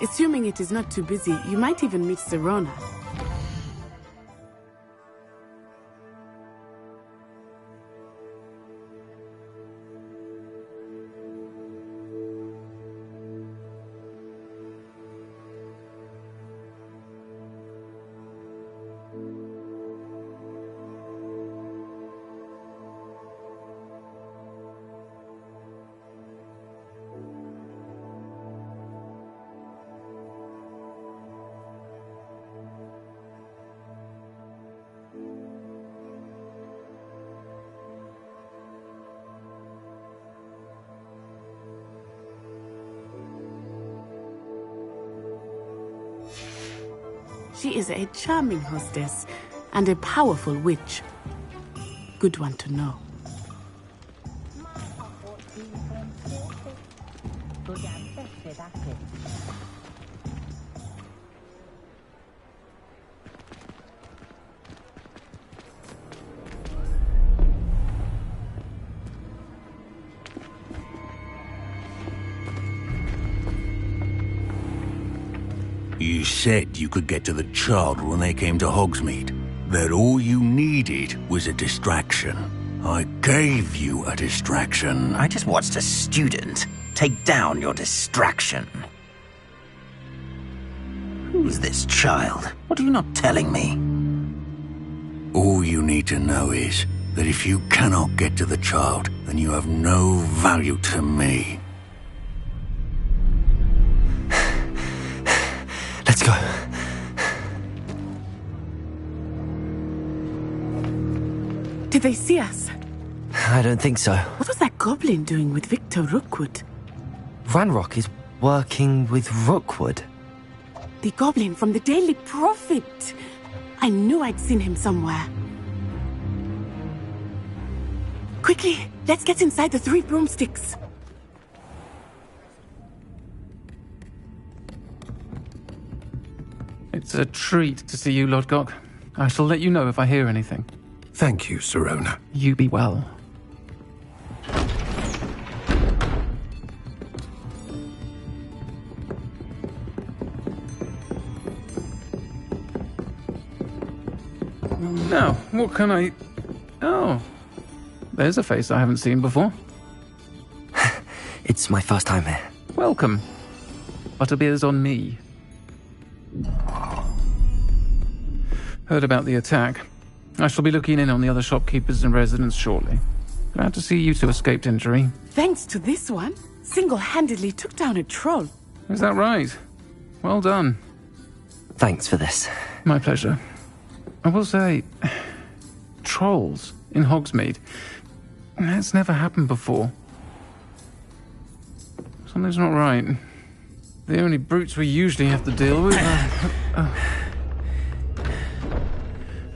Assuming it is not too busy, you might even meet Sirona. She is a charming hostess and a powerful witch. Good one to know. You said you could get to the child when they came to Hogsmeade. That all you needed was a distraction. I gave you a distraction. I just watched a student take down your distraction. Who's this child? What are you not telling me? All you need to know is that if you cannot get to the child, then you have no value to me. Let's go. Did they see us? I don't think so. What was that goblin doing with Victor Rookwood? Ranrock is working with Rookwood. The goblin from the Daily Prophet. I knew I'd seen him somewhere. Quickly, let's get inside the 3 broomsticks. It's a treat to see you, Lodgok. I shall let you know if I hear anything. Thank you, Sirona. You be well. Now, what can I... Oh, there's a face I haven't seen before. It's my first time here. Welcome. Butterbeer's on me. Heard about the attack. I shall be looking in on the other shopkeepers and residents shortly. Glad to see you two escaped injury. Thanks to this one, single-handedly took down a troll. Is that right? Well done. Thanks for this. My pleasure. I will say, trolls in Hogsmeade. That's never happened before. Something's not right. The only brutes we usually have to deal with are...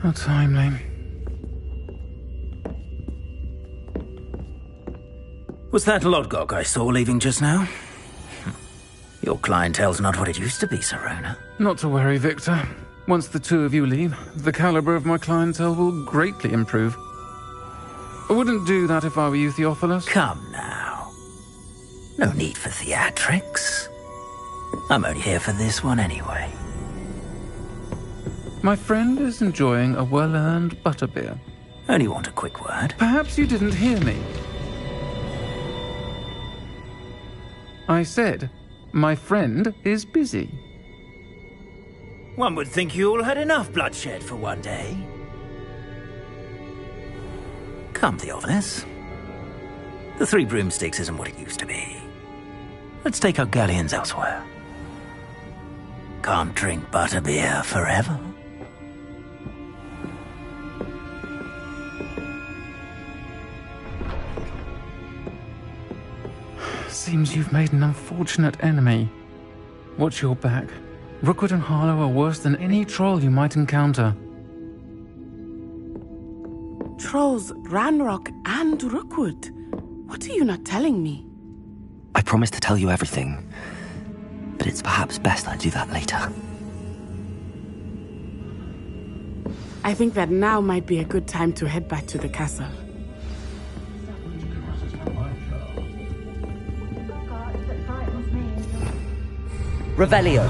How timely. Was that Lodgok I saw leaving just now? Your clientele's not what it used to be, Sirona. Not to worry, Victor. Once the two of you leave, the caliber of my clientele will greatly improve. I wouldn't do that if I were you, Theophilus. Come now. No need for theatrics. I'm only here for this one anyway. My friend is enjoying a well-earned butterbeer. Only want a quick word. Perhaps you didn't hear me. I said, my friend is busy. One would think you all had enough bloodshed for one day. Come, Theophilus. The 3 broomsticks isn't what it used to be. Let's take our galleons elsewhere. Can't drink butterbeer forever. Seems you've made an unfortunate enemy. Watch your back. Rookwood and Harlow are worse than any troll you might encounter. Trolls, Ranrock, and Rookwood. What are you not telling me? I promise to tell you everything, but it's perhaps best I do that later. I think that now might be a good time to head back to the castle. Revelio.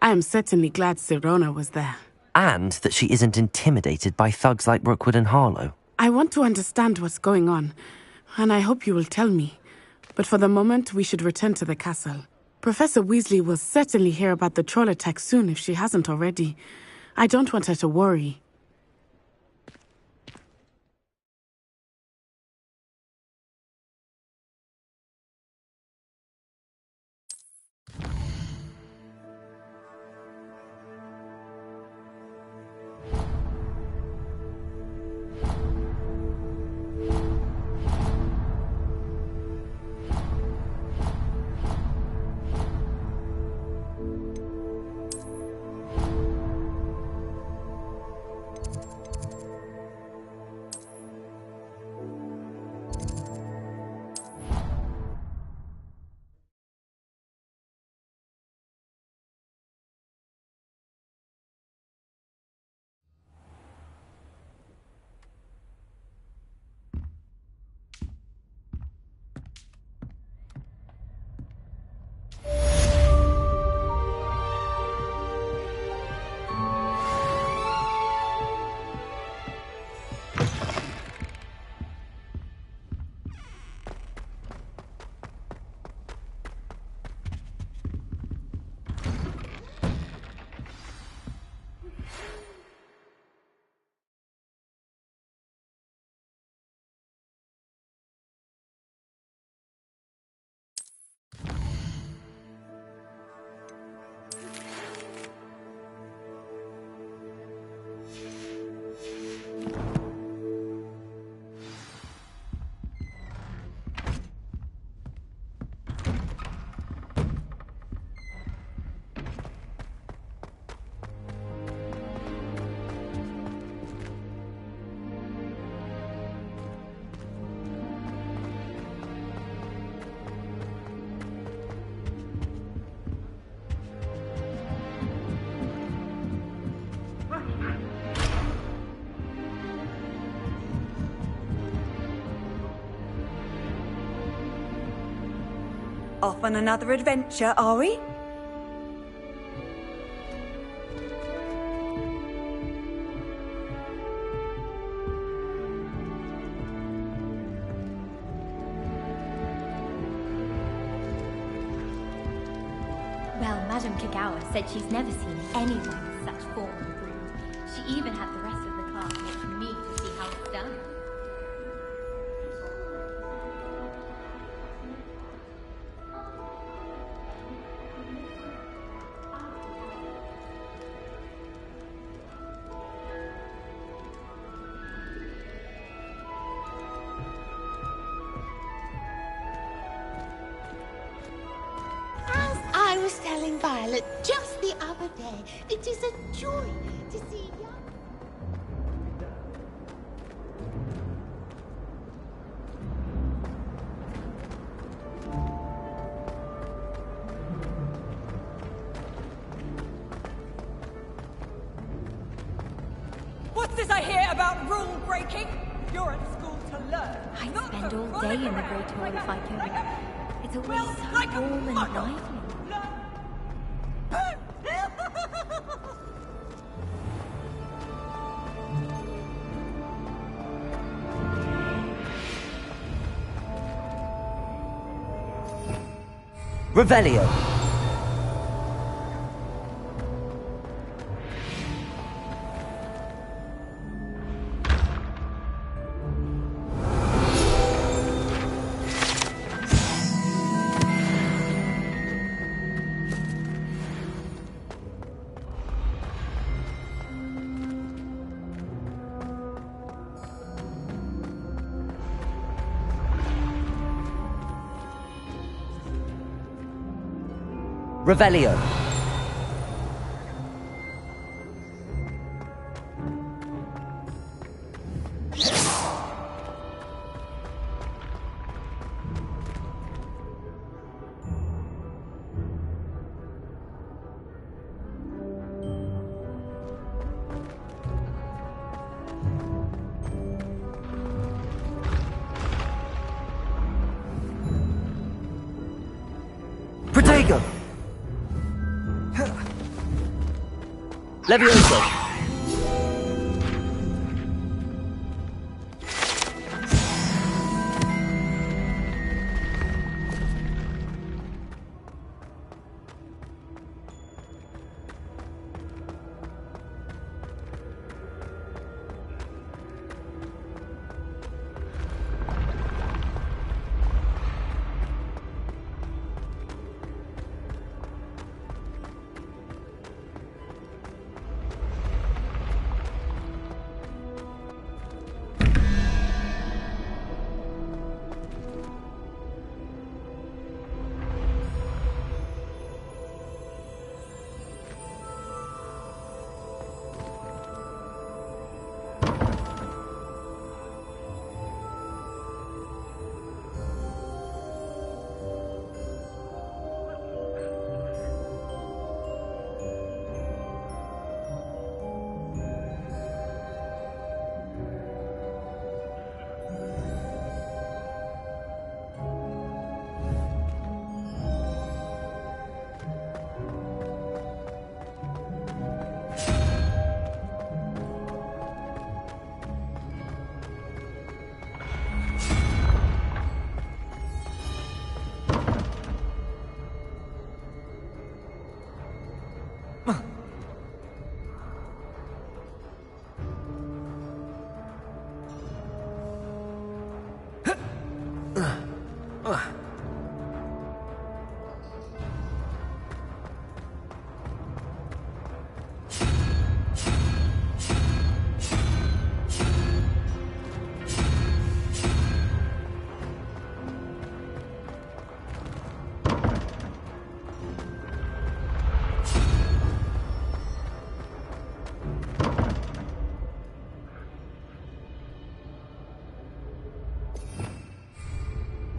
I am certainly glad Sirona was there. And that she isn't intimidated by thugs like Rookwood and Harlow. I want to understand what's going on, and I hope you will tell me. But for the moment, we should return to the castle. Professor Weasley will certainly hear about the troll attack soon if she hasn't already. I don't want her to worry. Off on another adventure, are we? Well, Madame Kagawa said she's never seen anyone with such form and brood. She even had the rest of the class watching me to see how it's done. I was telling Violet just the other day, it is a joy to see young... What's this I hear about rule breaking? You're at school to learn. I'd not spend to all run day in the around Great Hall like if I a- could. like a- It's always well, so like a warm and muggle. lively. Revelio. Revelio. Protego! Levioso!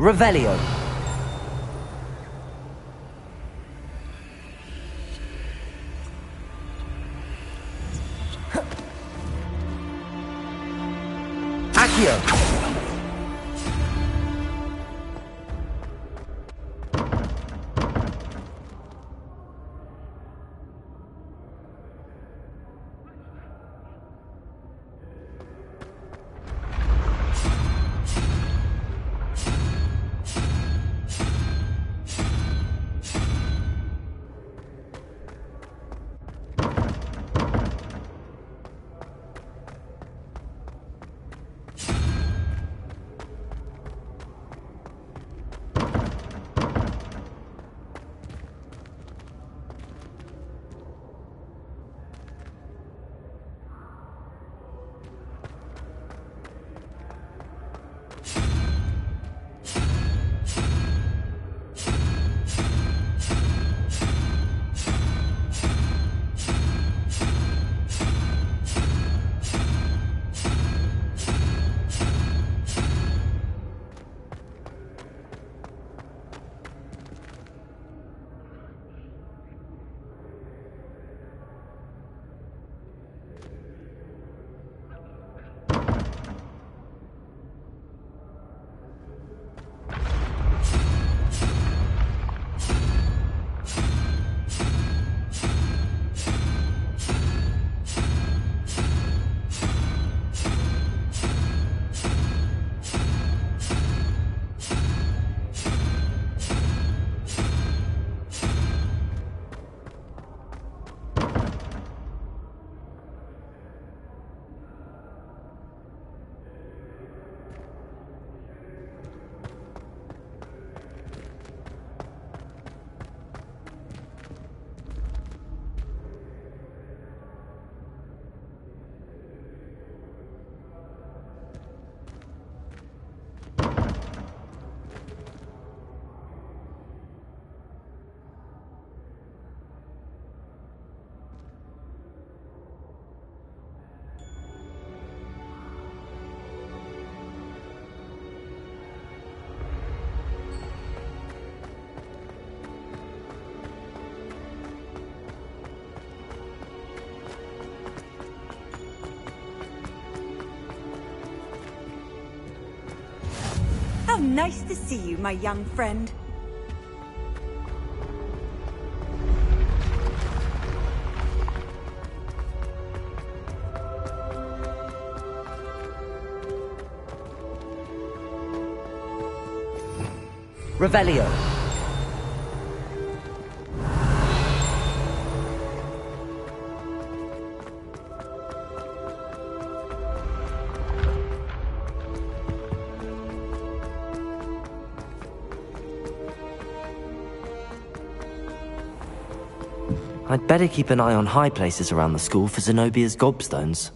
Revelio. Accio. Nice to see you, my young friend. Revelio. I'd better keep an eye on high places around the school for Zenobia's gobstones.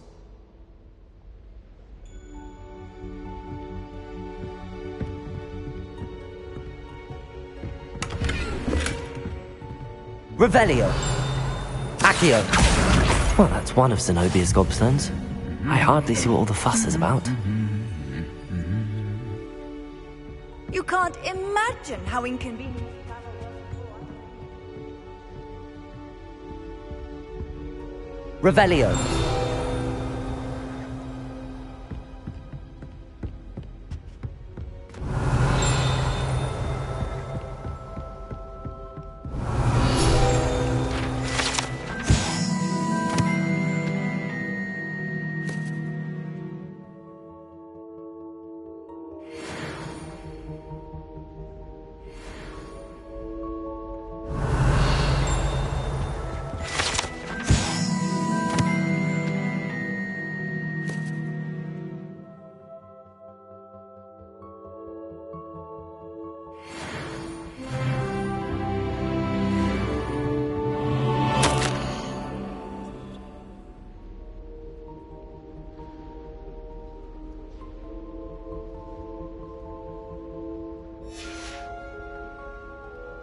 Revelio. Accio. Well, that's one of Zenobia's gobstones. I hardly see what all the fuss is about. You can't imagine how inconvenient. Revelio.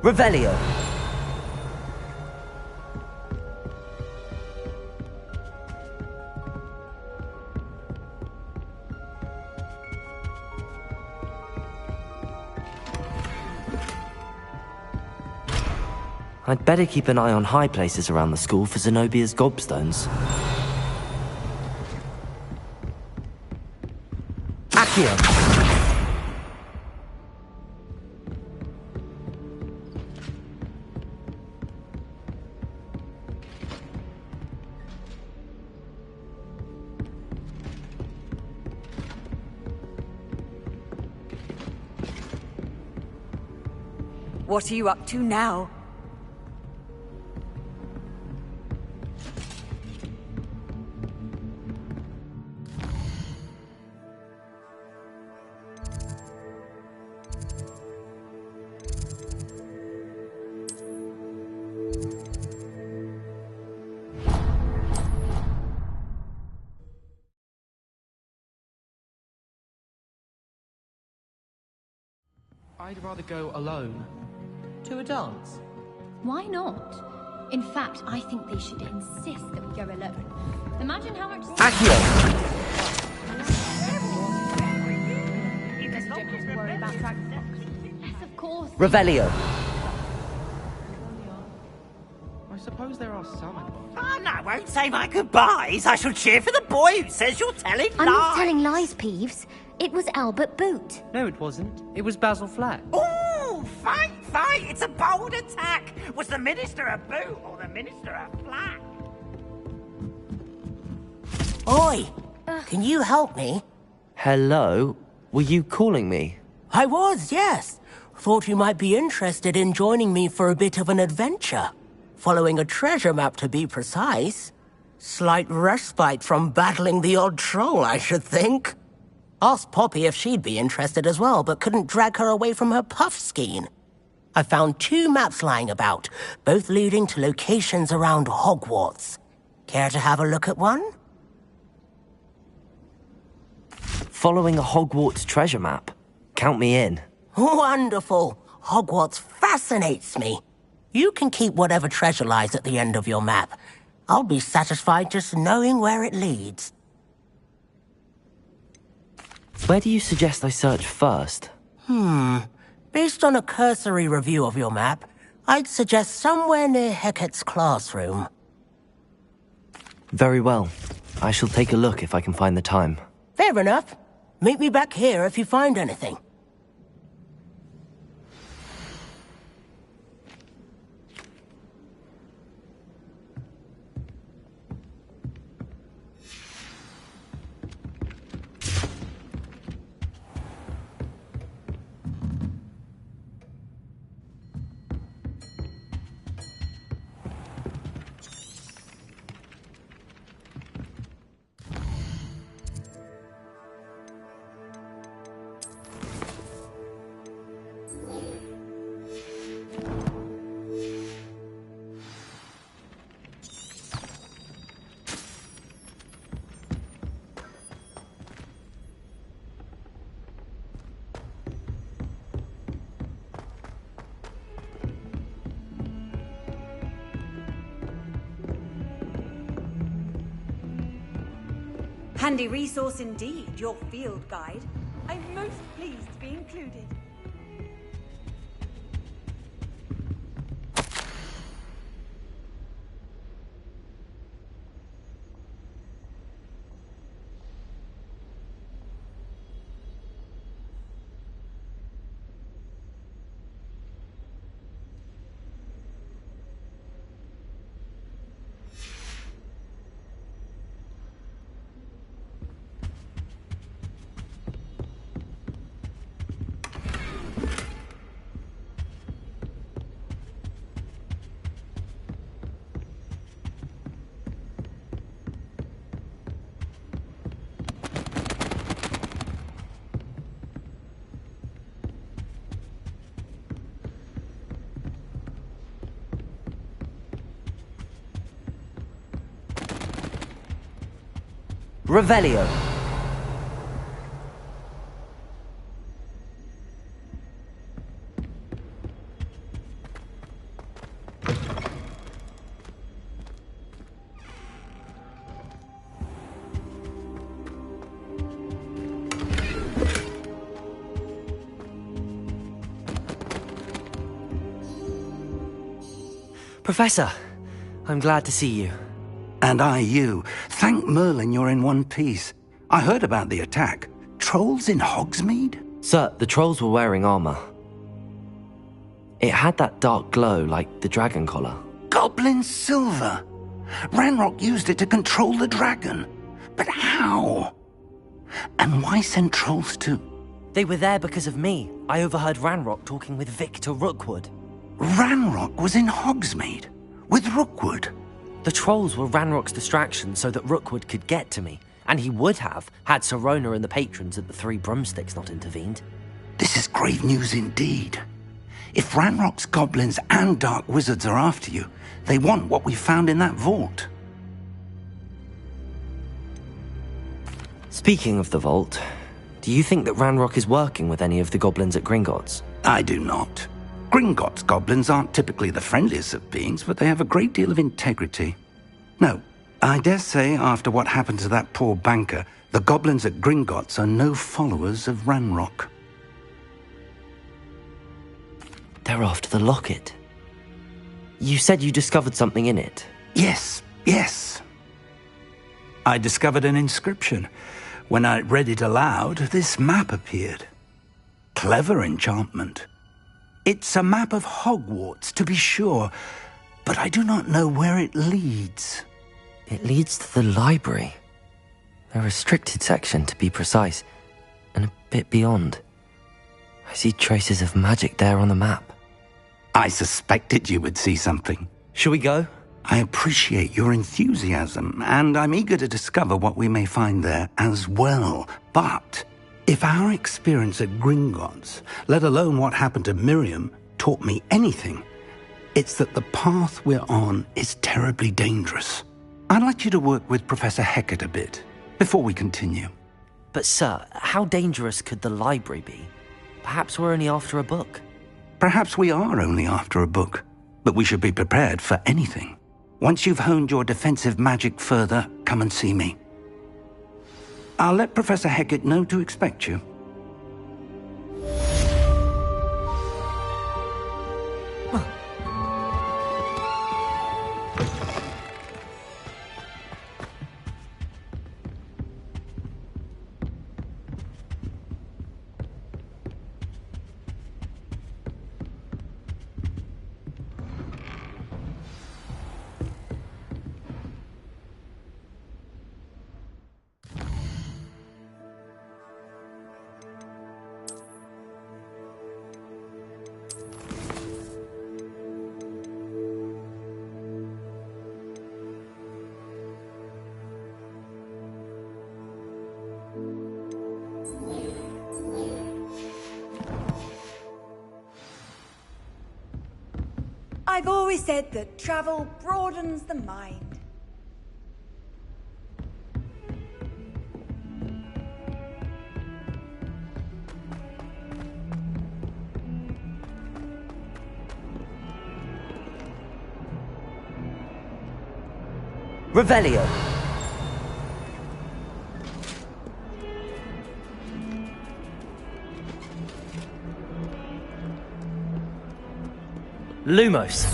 Revelio. I'd better keep an eye on high places around the school for Zenobia's gobstones. Accio. What are you up to now? I'd rather go alone. To a dance? Why not? In fact, I think they should insist that we go alone. Imagine how much... Accio! You guys don't have to worry about Dragonbox. Yes, of course. Revelio. I suppose there are some involved. Oh, no, I won't say my goodbyes. I shall cheer for the boy who says you're telling lies. I'm not telling lies, Peeves. It was Albert Boot. No, it wasn't. It was Basil Flack. Oh, fight! It's a bold attack. Was the Minister a boot or the Minister a flack? Oi! Can you help me? Hello? Were you calling me? I was, yes. Thought you might be interested in joining me for a bit of an adventure. Following a treasure map, to be precise. Slight respite from battling the odd troll, I should think. Asked Poppy if she'd be interested as well, but couldn't drag her away from her puff skein. I found 2 maps lying about, both leading to locations around Hogwarts. Care to have a look at one? Following a Hogwarts treasure map. Count me in. Wonderful. Hogwarts fascinates me. You can keep whatever treasure lies at the end of your map. I'll be satisfied just knowing where it leads. Where do you suggest I search first? Based on a cursory review of your map, I'd suggest somewhere near Hecat's classroom. Very well. I shall take a look if I can find the time. Fair enough. Meet me back here if you find anything. handy resource indeed, your field guide. I'm most pleased to be included. Revelio. Professor, I'm glad to see you. And I you. Thank Merlin you're in one piece. I heard about the attack. Trolls in Hogsmeade? Sir, the trolls were wearing armor. It had that dark glow like the dragon collar. Goblin silver! Ranrock used it to control the dragon. But how? And why send trolls too? They were there because of me. I overheard Ranrock talking with Victor Rookwood. Ranrock was in Hogsmeade? With Rookwood? The trolls were Ranrock's distraction so that Rookwood could get to me. And he would have, had Sirona and the patrons at the Three Broomsticks not intervened. This is grave news indeed. If Ranrock's goblins and dark wizards are after you, they want what we found in that vault. Speaking of the vault, do you think that Ranrock is working with any of the goblins at Gringotts? I do not. Gringotts goblins aren't typically the friendliest of beings, but they have a great deal of integrity. No, I dare say after what happened to that poor banker, the goblins at Gringotts are no followers of Ranrock. They're after the locket. You said you discovered something in it. Yes. I discovered an inscription. When I read it aloud, this map appeared. Clever enchantment. It's a map of Hogwarts, to be sure, but I do not know where it leads. It leads to the library. A restricted section, to be precise, and a bit beyond. I see traces of magic there on the map. I suspected you would see something. Shall we go? I appreciate your enthusiasm, and I'm eager to discover what we may find there as well. But if our experience at Gringotts, let alone what happened to Miriam, taught me anything, it's that the path we're on is terribly dangerous. I'd like you to work with Professor Hecat a bit, before we continue. But sir, how dangerous could the library be? Perhaps we're only after a book. Perhaps we are only after a book, but we should be prepared for anything. Once you've honed your defensive magic further, come and see me. I'll let Professor Hecat know to expect you. I've always said that travel broadens the mind. Revelio. Lumos.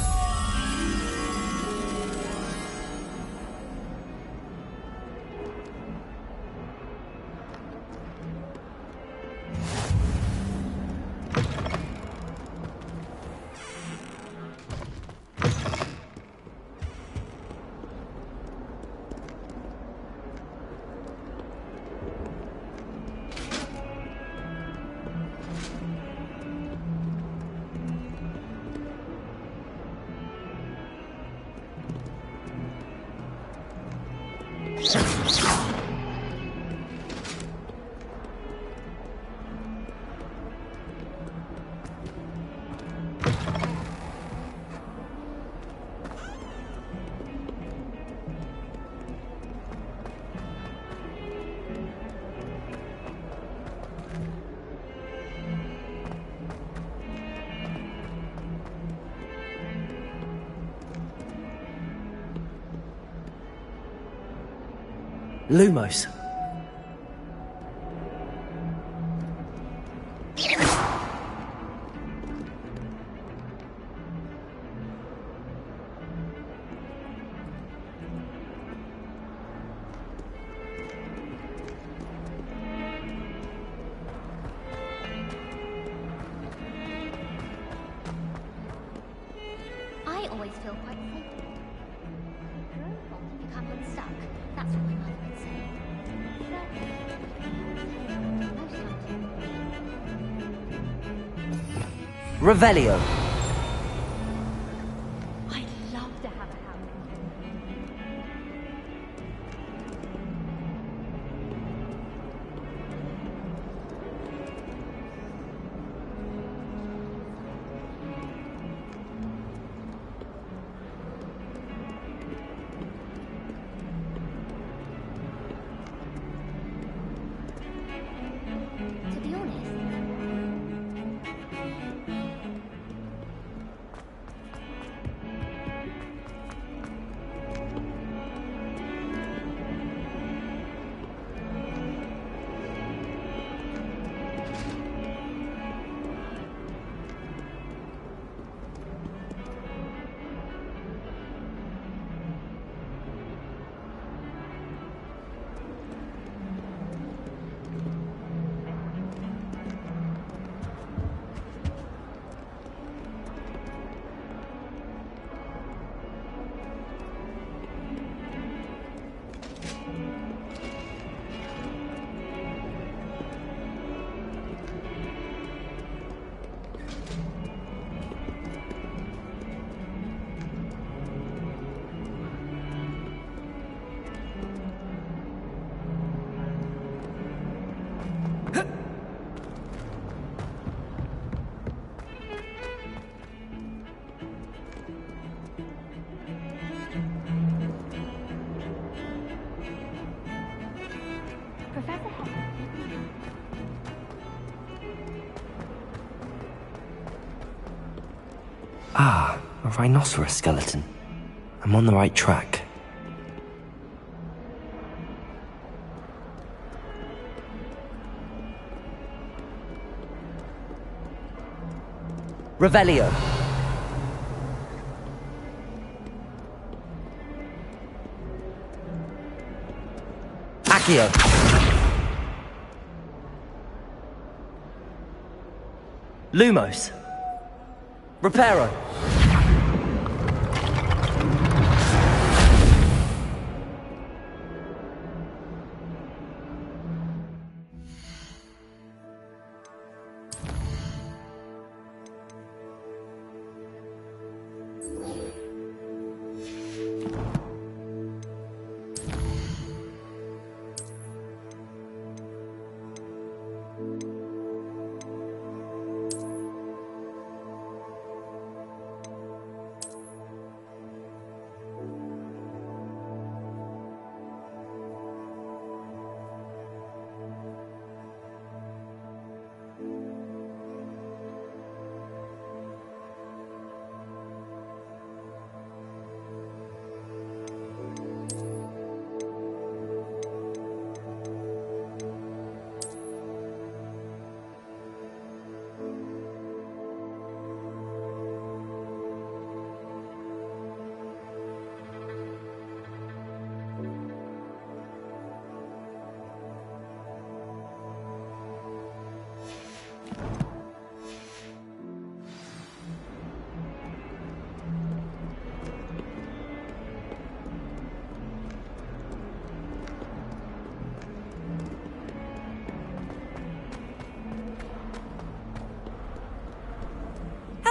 Lumos. I always feel quite safe. Careful, you can't get stuck. That's what my mother would say. Revelio. I'd love to have a house. To be honest, Professor Heather. Ah, a rhinoceros skeleton. I'm on the right track. Revelio. Accio. Lumos. Reparo.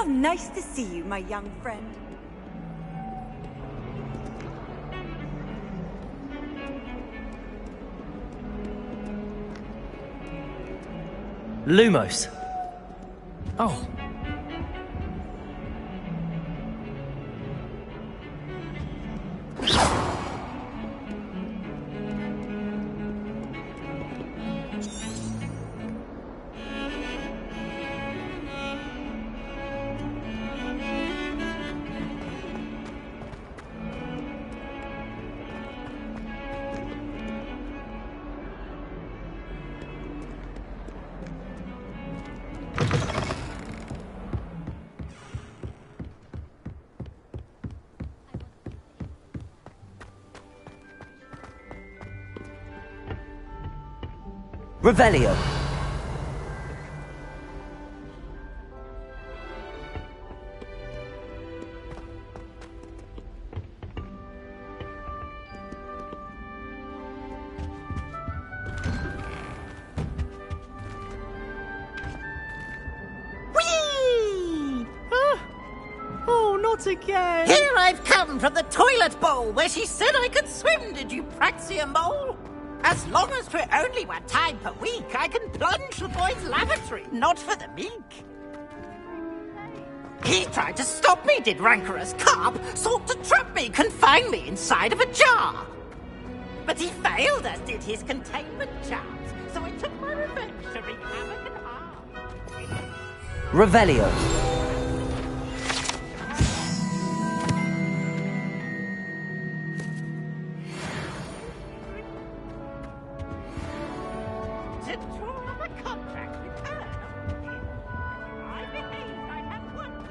How nice to see you, my young friend. Lumos. Oh. Revelio. Whee! Oh, not again. Here I've come from the toilet bowl where she said I could swim, did you praxia mole? As long as for only 1 time per week, I can plunge the boy's lavatory, not for the meek. He tried to stop me, did rancorous carp, sought to trap me, confine me inside of a jar. But he failed, as did his containment charms, so I took my revenge to wreak havoc and harm. Revelio. To draw up a contract with her. I behaved, I have one.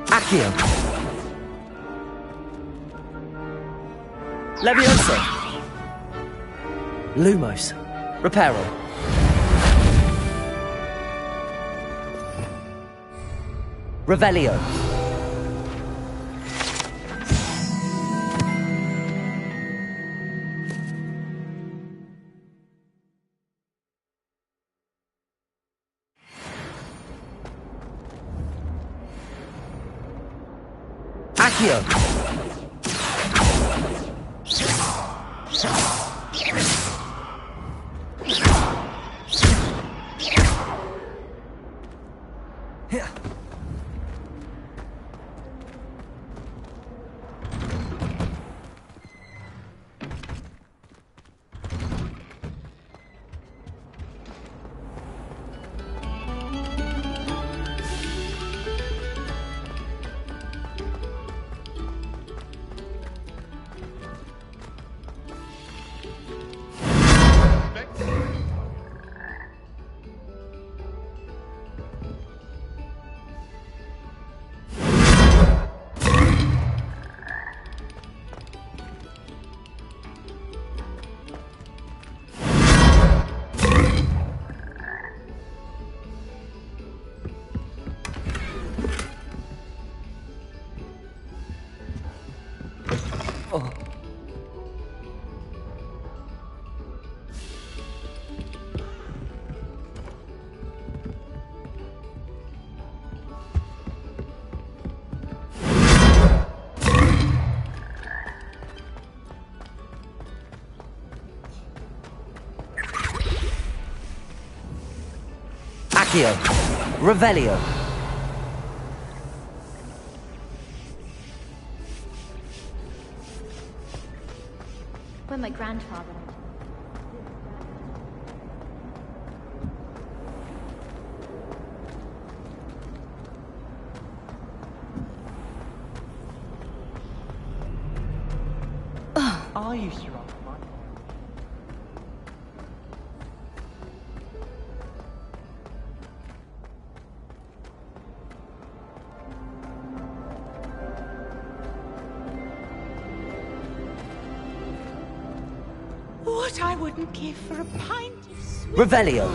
Accio. Leviosa. Lumos. Reparo. Revelio. Accio. Accio. Revelio. When my grandfather... I used to run mine. What I wouldn't give for a pint of sweet... Revelio.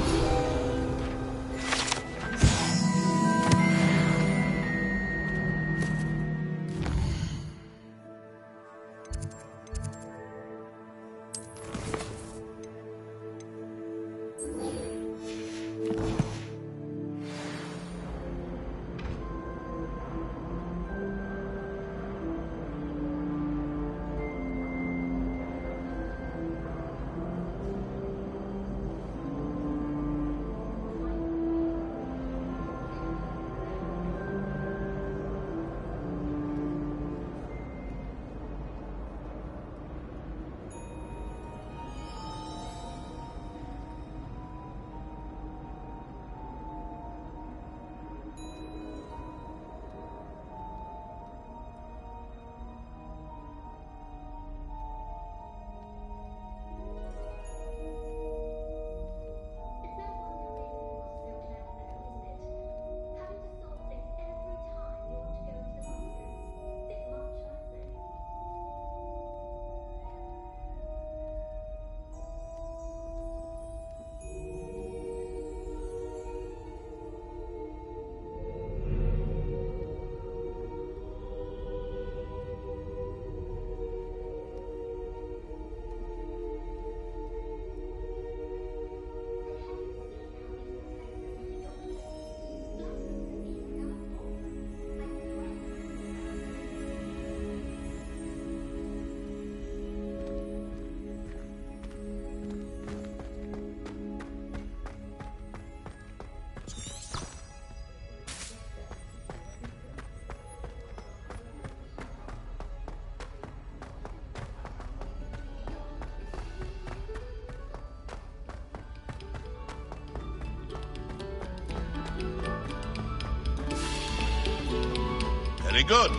Very good.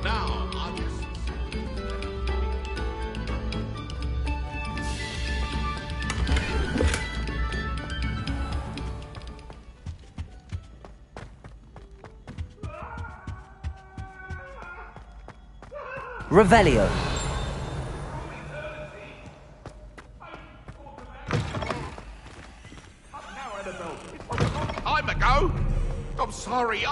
Now, I'll just... Revelio. Time to go. I'm sorry.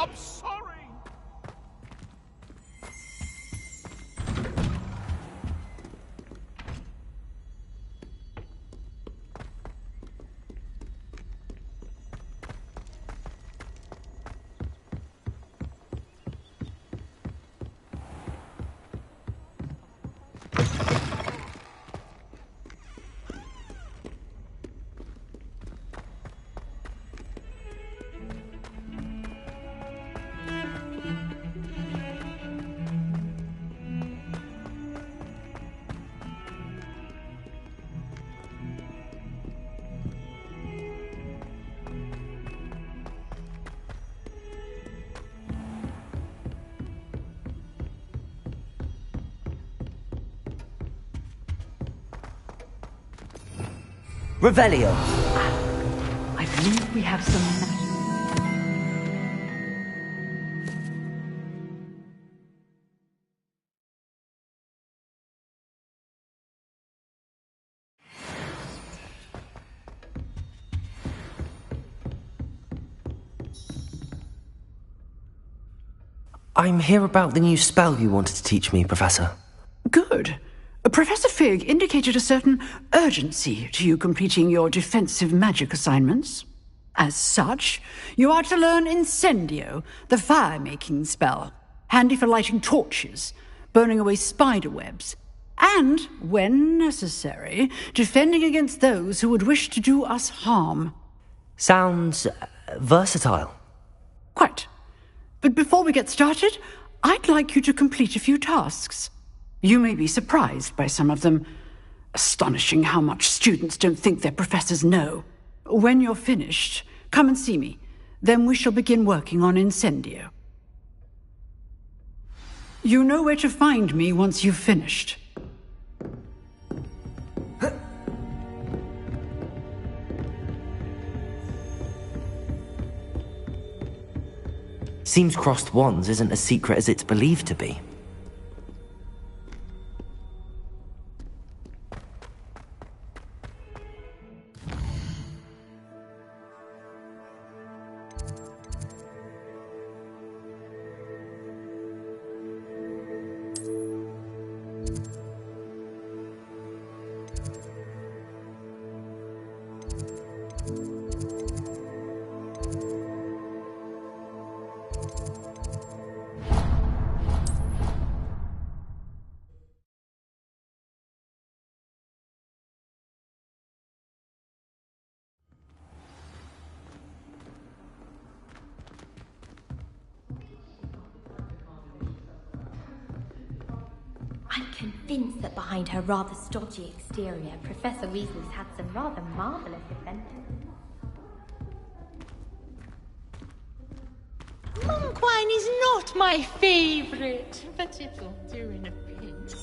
Revelio. I believe we have some... I'm here about the new spell you wanted to teach me, Professor. Good. Professor Fig indicated a certain urgency to you completing your defensive magic assignments. As such, you are to learn Incendio, the fire-making spell, handy for lighting torches, burning away spider webs, and, when necessary, defending against those who would wish to do us harm. Sounds versatile. Quite. But before we get started, I'd like you to complete a few tasks. You may be surprised by some of them. Astonishing how much students don't think their professors know. When you're finished, come and see me. Then we shall begin working on Incendio. You know where to find me once you've finished. Seems crossed wands isn't as secret as it's believed to be. I'm convinced that behind her rather stodgy exterior, Professor Weasley's had some rather marvellous adventures. Monk wine is not my favorite, but it'll do in a pinch.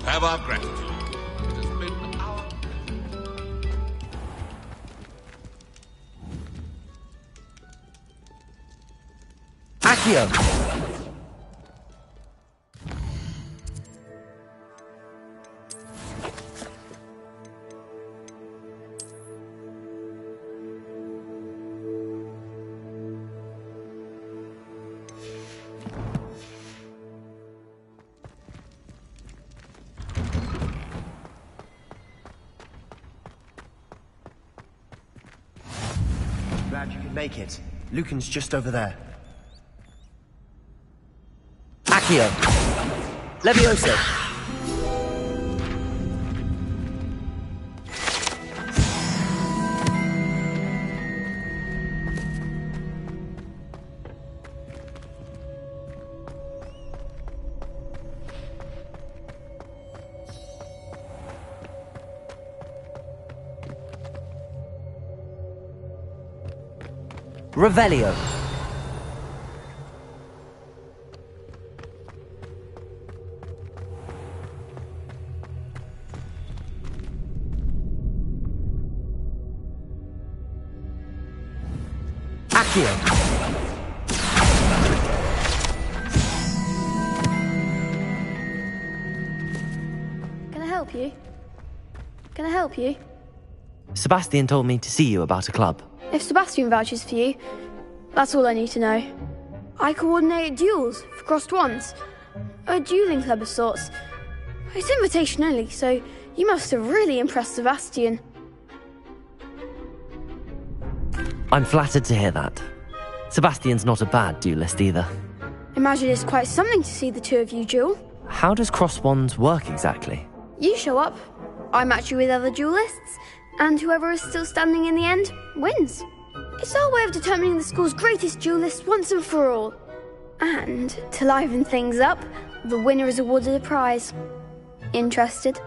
Have our gratitude. It has been our... Accio! Glad you could make it. Lucan's just over there. Accio! Levioso! Revelio. Accio. Can I help you? Can I help you? Sebastian told me to see you about a club. If Sebastian vouches for you, that's all I need to know. I coordinate duels for crossed wands. A dueling club of sorts. It's invitation only, so you must have really impressed Sebastian. I'm flattered to hear that. Sebastian's not a bad duelist either. Imagine it's quite something to see the two of you duel. How does cross wands work exactly? You show up, I match you with other duelists, and whoever is still standing in the end wins. It's our way of determining the school's greatest duelist once and for all. And to liven things up, the winner is awarded a prize. Interested?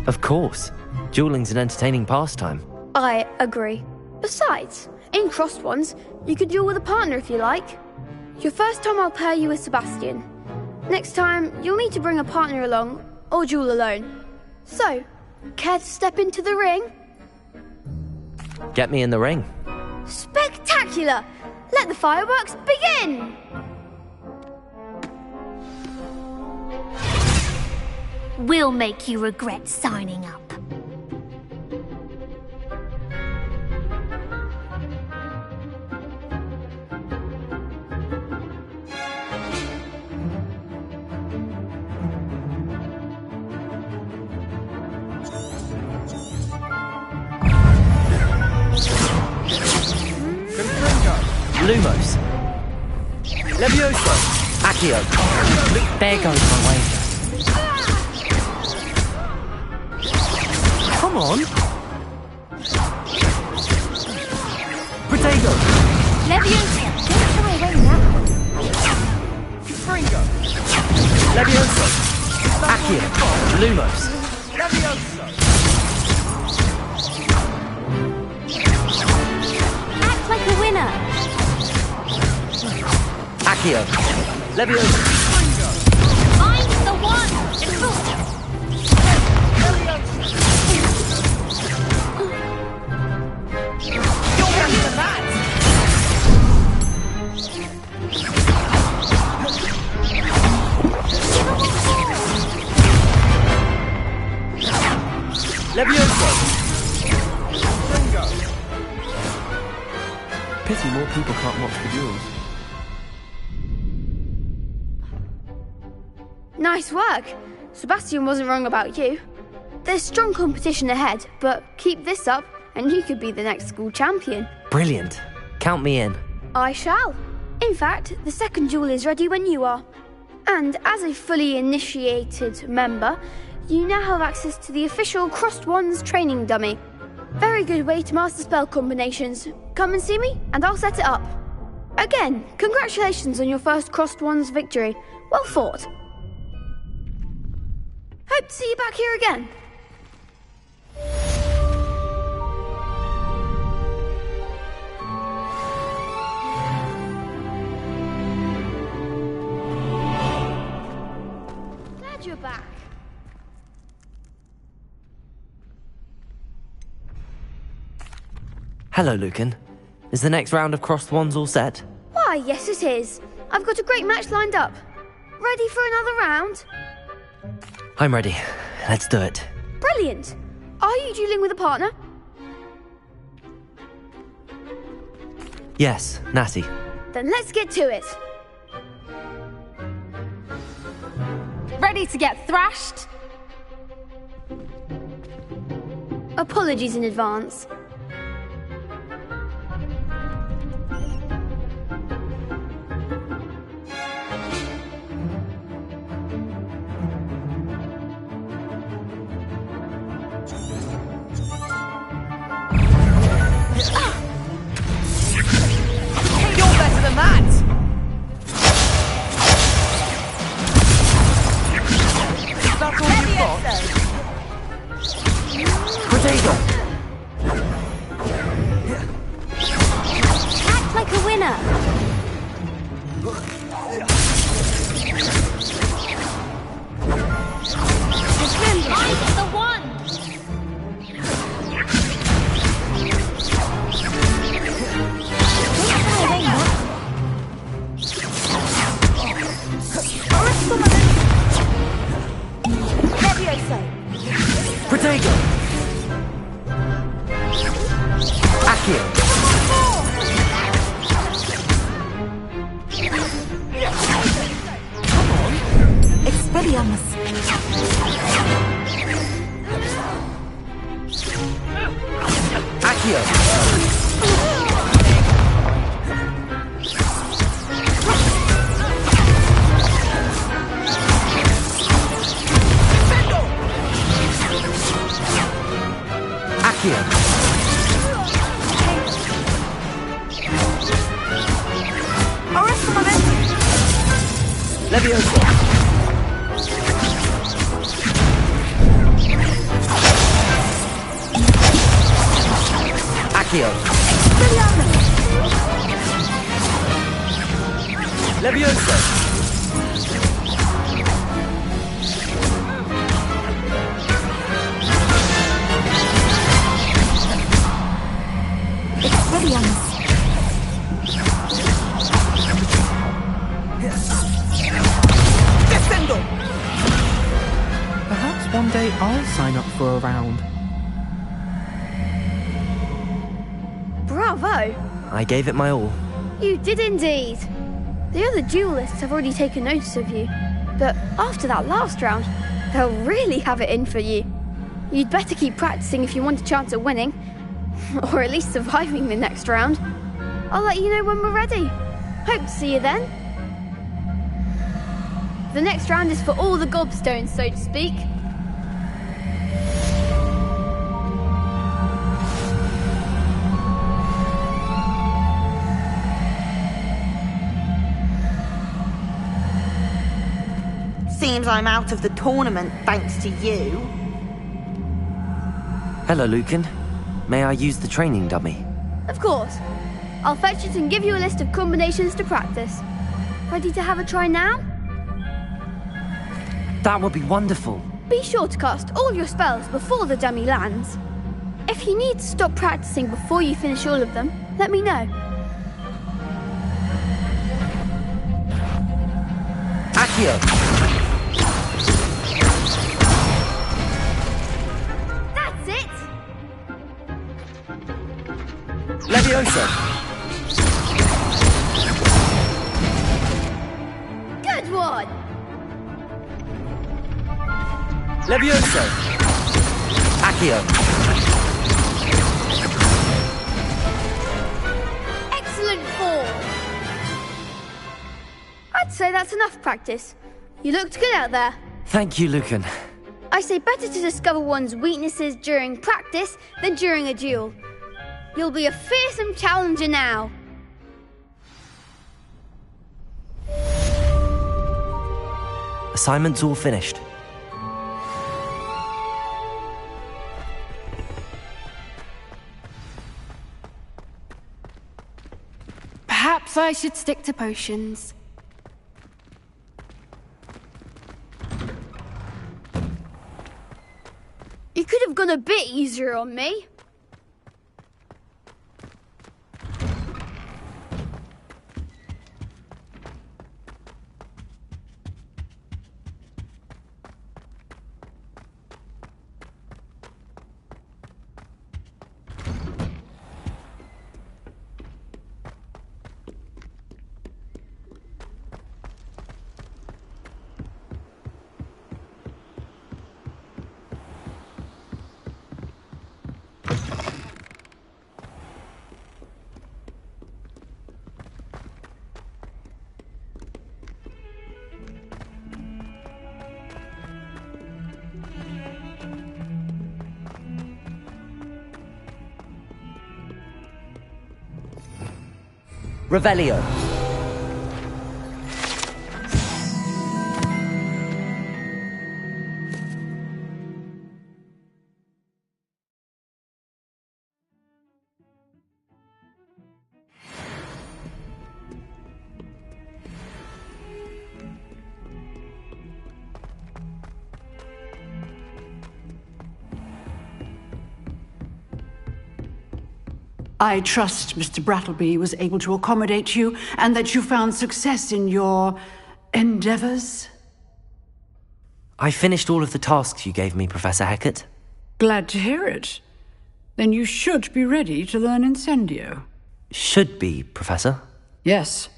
Of course. Dueling's an entertaining pastime. I agree. Besides, in crossed ones, you could duel with a partner if you like. Your first time I'll pair you with Sebastian. Next time, you'll need to bring a partner along, or duel alone. So, care to step into the ring? Get me in the ring. Spectacular! Let the fireworks begin! We'll make you regret signing up. Lumos. Levioso. Accio. There goes my wager. Come on. Protego. Leviosa, don't try away now. Fringo. Levioso. Accio. Lumos. Levioso. Act like a winner. Accio. Levioso. Find the one. You're better than that. Levioso. Fringo. Pity more people can't watch the duels. Nice work. Sebastian wasn't wrong about you. There's strong competition ahead, but keep this up and you could be the next school champion. Brilliant. Count me in. I shall. In fact, the second duel is ready when you are. And as a fully initiated member, you now have access to the official Crossed Wands training dummy. Very good way to master spell combinations. Come and see me and I'll set it up. Again, congratulations on your first Crossed Wands victory. Well fought. Hope to see you back here again. Glad you're back. Hello, Lucan. Is the next round of crossed wands all set? Why, yes it is. I've got a great match lined up. Ready for another round? I'm ready. Let's do it. Brilliant. Are you dueling with a partner? Yes, Natty. Then let's get to it. Ready to get thrashed? Apologies in advance. You're better than that! That's all you've got? Potato! the winner. I'm the one! Protego! Accio! Expelliarmus! Accio! Accio! Leviosa! Accio! Leviosa! Expelliarmus! Perhaps one day I'll sign up for a round. Bravo! I gave it my all. You did indeed. The other duelists have already taken notice of you, but after that last round, they'll really have it in for you. You'd better keep practicing if you want a chance at winning, or at least surviving the next round. I'll let you know when we're ready. Hope to see you then. The next round is for all the gobstones, so to speak. Seems I'm out of the tournament thanks to you. Hello, Lucan. May I use the training dummy? Of course. I'll fetch it and give you a list of combinations to practice. Ready to have a try now? That would be wonderful. Be sure to cast all your spells before the dummy lands. If you need to stop practicing before you finish all of them, let me know. Accio! That's it! Leviosa! Good one! Leviosa! Accio! Excellent fall! I'd say that's enough practice. You looked good out there. Thank you, Lucan. I say better to discover one's weaknesses during practice than during a duel. You'll be a fearsome challenger now. Assignment's all finished. Perhaps I should stick to potions. You could have gone a bit easier on me. Revelio. I trust Mr. Brattleby was able to accommodate you and that you found success in your endeavors. I finished all of the tasks you gave me, Professor Hecat. Glad to hear it. Then you should be ready to learn Incendio. Should be, Professor? Yes.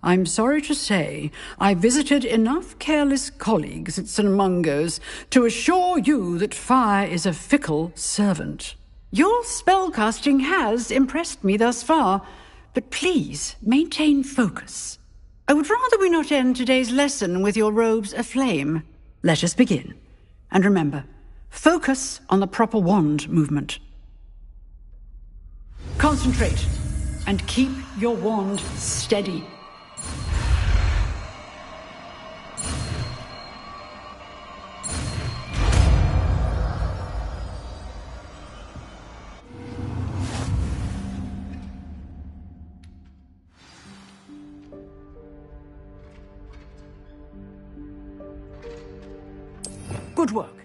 I'm sorry to say, I visited enough careless colleagues at St. Mungo's to assure you that fire is a fickle servant. Your spellcasting has impressed me thus far, but please maintain focus. I would rather we not end today's lesson with your robes aflame. Let us begin. And remember, focus on the proper wand movement. Concentrate, and keep your wand steady. Good work.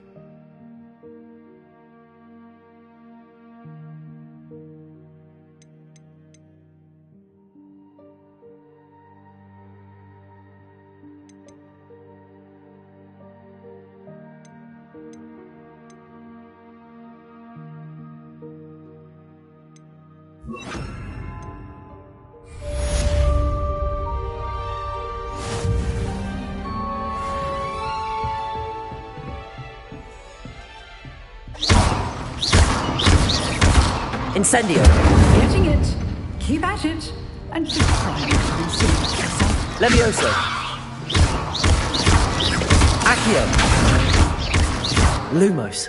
Incendio! Getting it. Keep at it. And keep trying to consume yourself. Levioso! Accio! Lumos!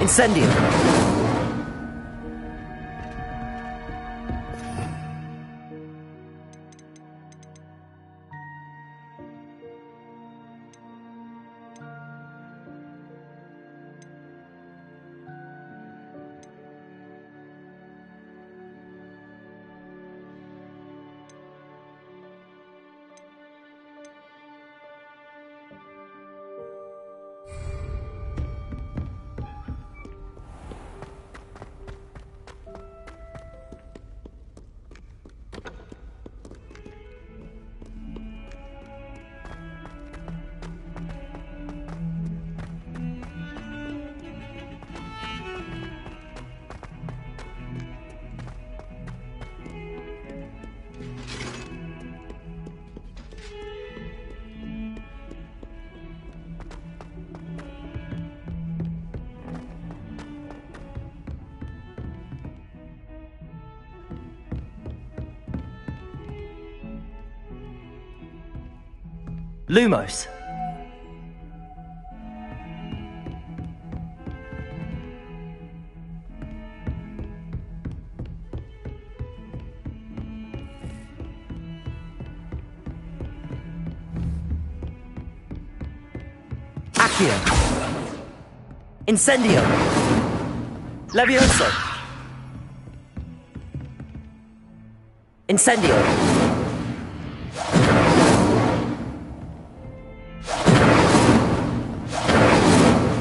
Incendio! Lumos! Accio! Incendio! Levioso! Incendio!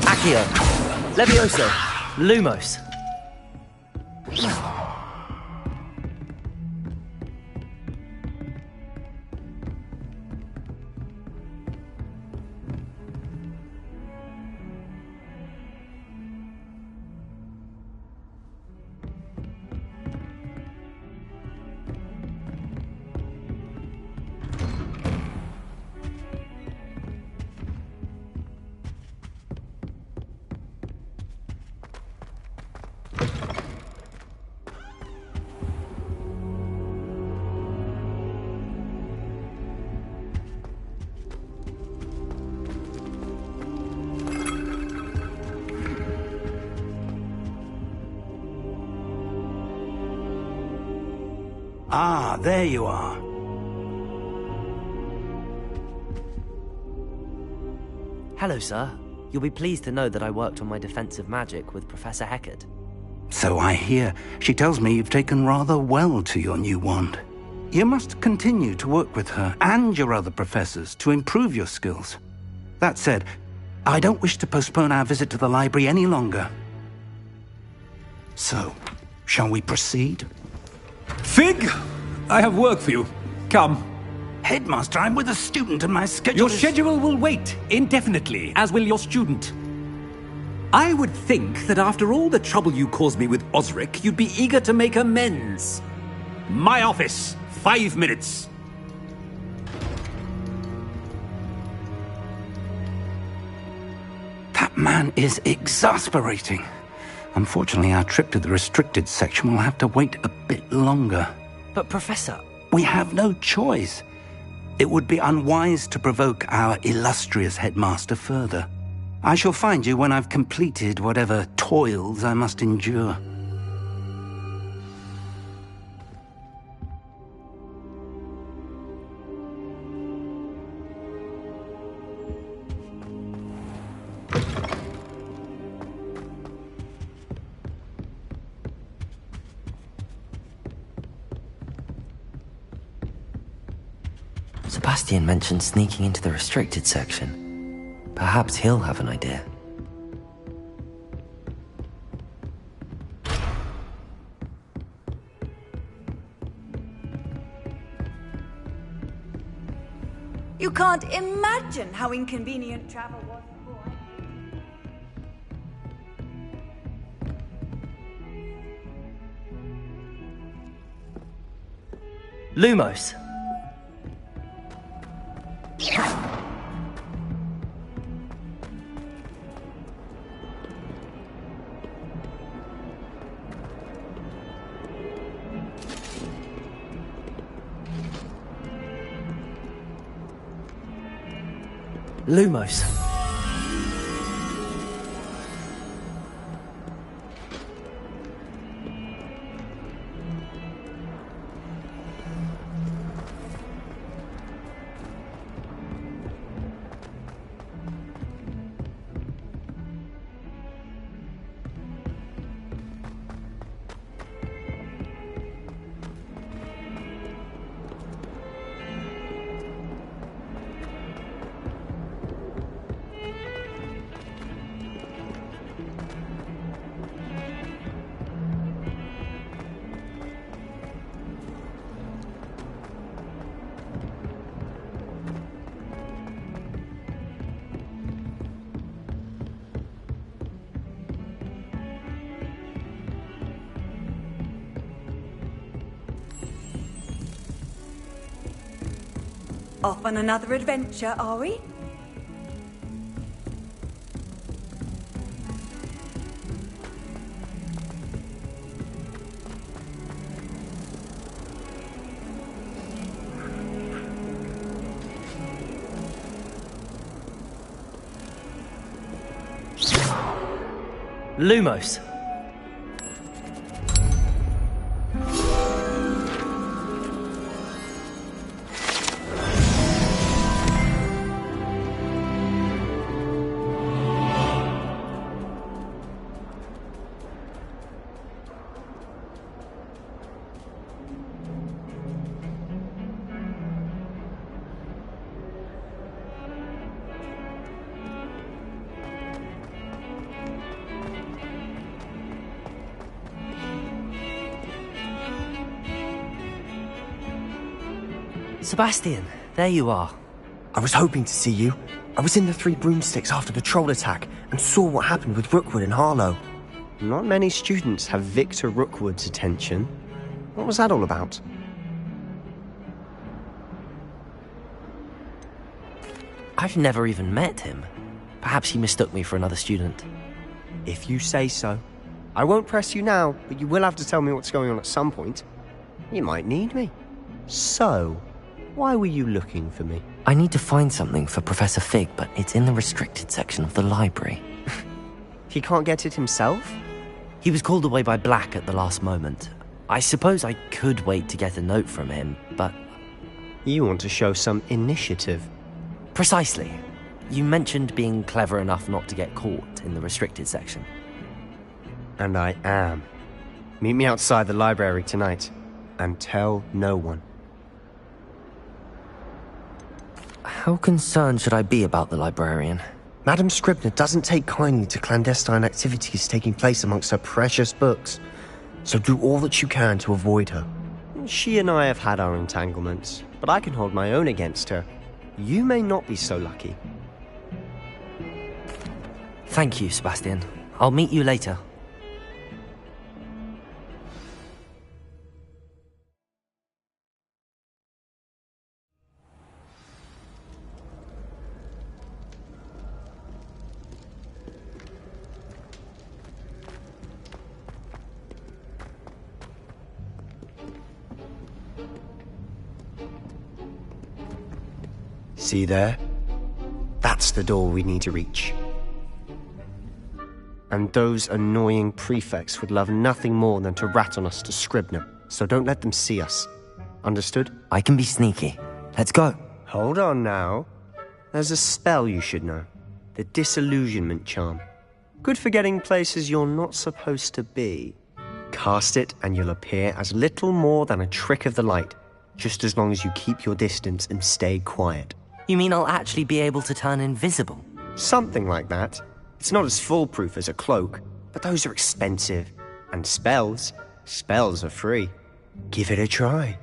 Accio! Levioso! Lumos! Ah, there you are. Hello, sir. You'll be pleased to know that I worked on my defensive magic with Professor Hecat. So I hear. She tells me you've taken rather well to your new wand. You must continue to work with her and your other professors to improve your skills. That said, I don't wish to postpone our visit to the library any longer. So, shall we proceed? Fig! I have work for you. Come. Headmaster, I'm with a student and my schedule Your schedule will wait indefinitely, as will your student. I would think that after all the trouble you caused me with Osric, you'd be eager to make amends. My office, 5 minutes. That man is exasperating. Unfortunately, our trip to the restricted section will have to wait a bit longer. But Professor... We have no choice. It would be unwise to provoke our illustrious headmaster further. I shall find you when I've completed whatever toils I must endure. Sebastian mentioned sneaking into the restricted section. Perhaps he'll have an idea. You can't imagine how inconvenient travel was before. Lumos! Lumos. Off on another adventure, are we? Lumos. Sebastian, there you are. I was hoping to see you. I was in the Three Broomsticks after the troll attack and saw what happened with Rookwood and Harlow. Not many students have Victor Rookwood's attention. What was that all about? I've never even met him. Perhaps he mistook me for another student. If you say so. I won't press you now, but you will have to tell me what's going on at some point. You might need me. So, why were you looking for me? I need to find something for Professor Fig, but it's in the restricted section of the library. He can't get it himself? He was called away by Black at the last moment. I suppose I could wait to get a note from him, but... You want to show some initiative. Precisely. You mentioned being clever enough not to get caught in the restricted section. And I am. Meet me outside the library tonight, and tell no one. How concerned should I be about the librarian? Madam Scribner doesn't take kindly to clandestine activities taking place amongst her precious books, so do all that you can to avoid her. She and I have had our entanglements, but I can hold my own against her. You may not be so lucky. Thank you, Sebastian. I'll meet you later. See there? That's the door we need to reach. And those annoying prefects would love nothing more than to rat on us to Scribner, so don't let them see us. Understood? I can be sneaky. Let's go. Hold on now. There's a spell you should know. The Disillusionment Charm. Good for getting places you're not supposed to be. Cast it and you'll appear as little more than a trick of the light, just as long as you keep your distance and stay quiet. You mean I'll actually be able to turn invisible? Something like that. It's not as foolproof as a cloak, but those are expensive. And spells are free. Give it a try.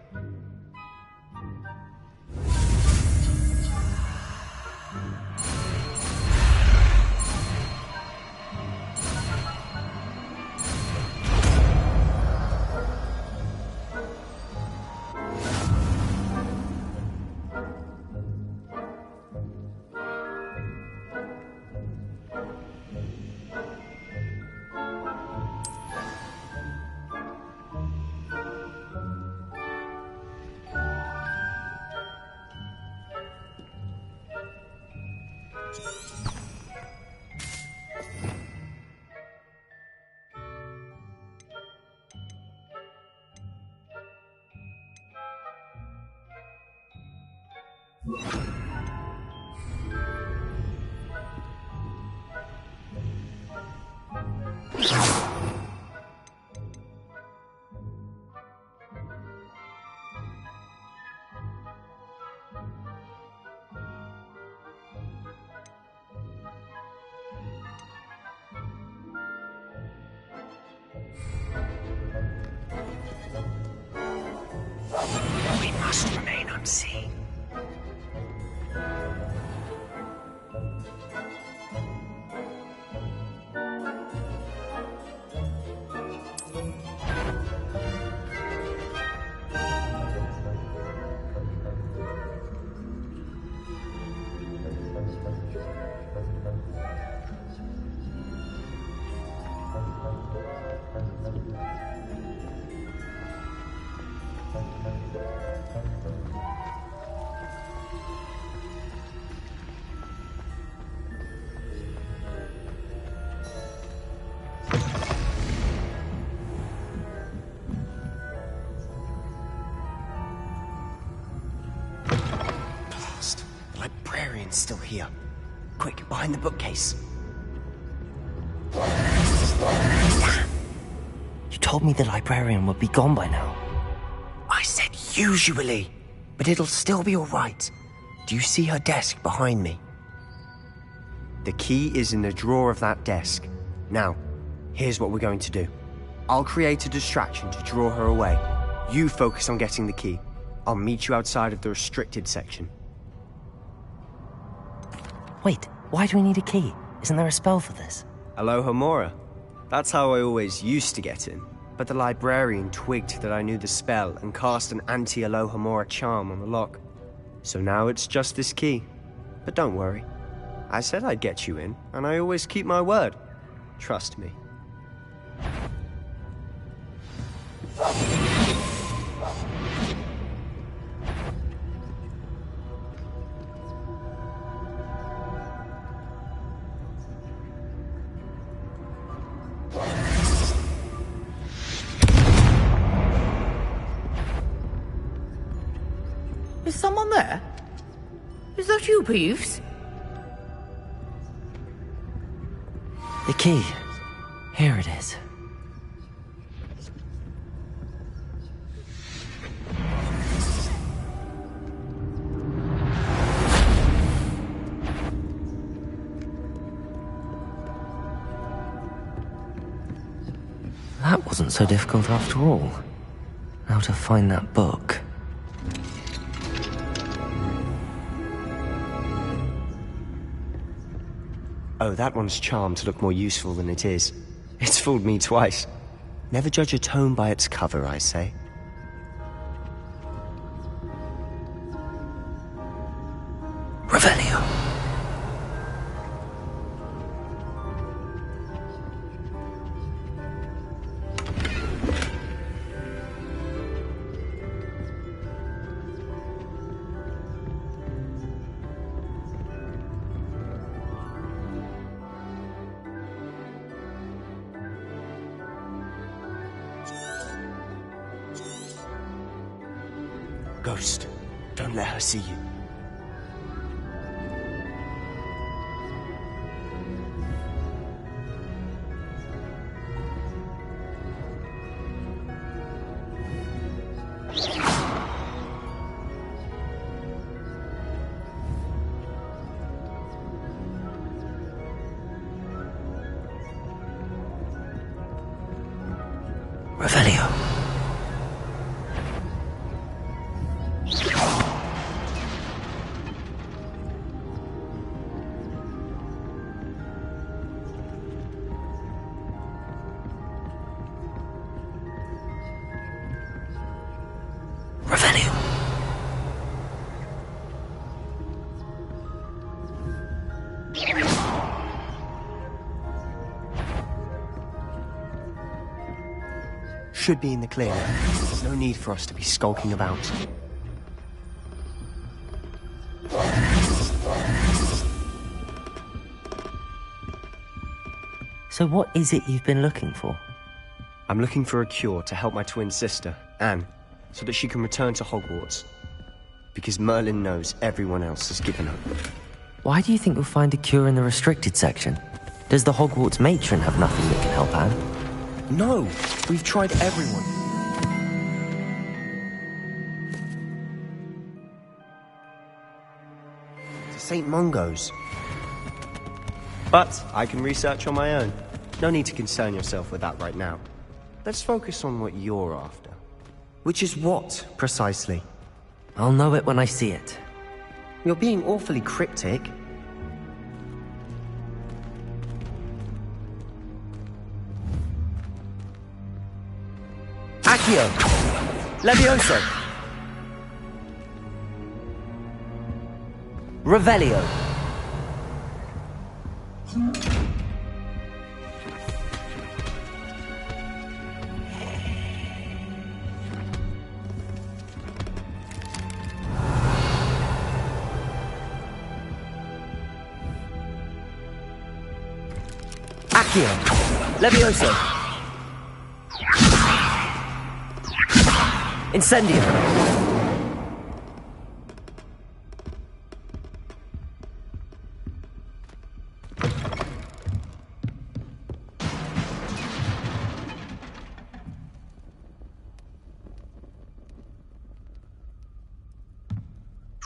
We must remain unseen. Still here. Quick, behind the bookcase. Damn. You told me the librarian would be gone by now. I said usually, but it'll still be all right. Do you see her desk behind me? The key is in the drawer of that desk. Now, here's what we're going to do. I'll create a distraction to draw her away. You focus on getting the key. I'll meet you outside of the restricted section. Wait, why do we need a key? Isn't there a spell for this? Alohomora. That's how I always used to get in. But the librarian twigged that I knew the spell and cast an anti-Alohomora charm on the lock. So now it's just this key. But don't worry. I said I'd get you in, and I always keep my word. Trust me. Is someone there? Is that you, Peeves? The key. Here it is. That wasn't so difficult after all. Now to find that book. Oh, that one's charmed to look more useful than it is. It's fooled me twice. Never judge a tome by its cover, I say. Revelio. Ghost, don't let her see you. Revelio. Should be in the clear. There's no need for us to be skulking about. So what is it you've been looking for? I'm looking for a cure to help my twin sister, Anne, so that she can return to Hogwarts. Because Merlin knows everyone else has given up. Why do you think we'll find a cure in the restricted section? Does the Hogwarts matron have nothing that can help Anne? No! We've tried everyone. To St. Mungo's. But I can research on my own. No need to concern yourself with that right now. Let's focus on what you're after. Which is what, precisely? I'll know it when I see it. You're being awfully cryptic. Accio! Levioso! Revelio! Accio! Levioso! Incendio!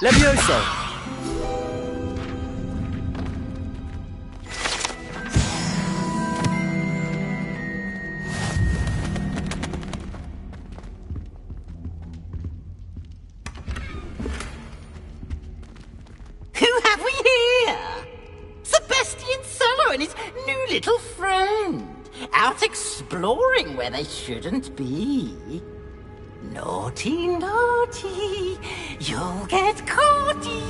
Levioso! Little friend, out exploring where they shouldn't be. Naughty, naughty, you'll get caughty.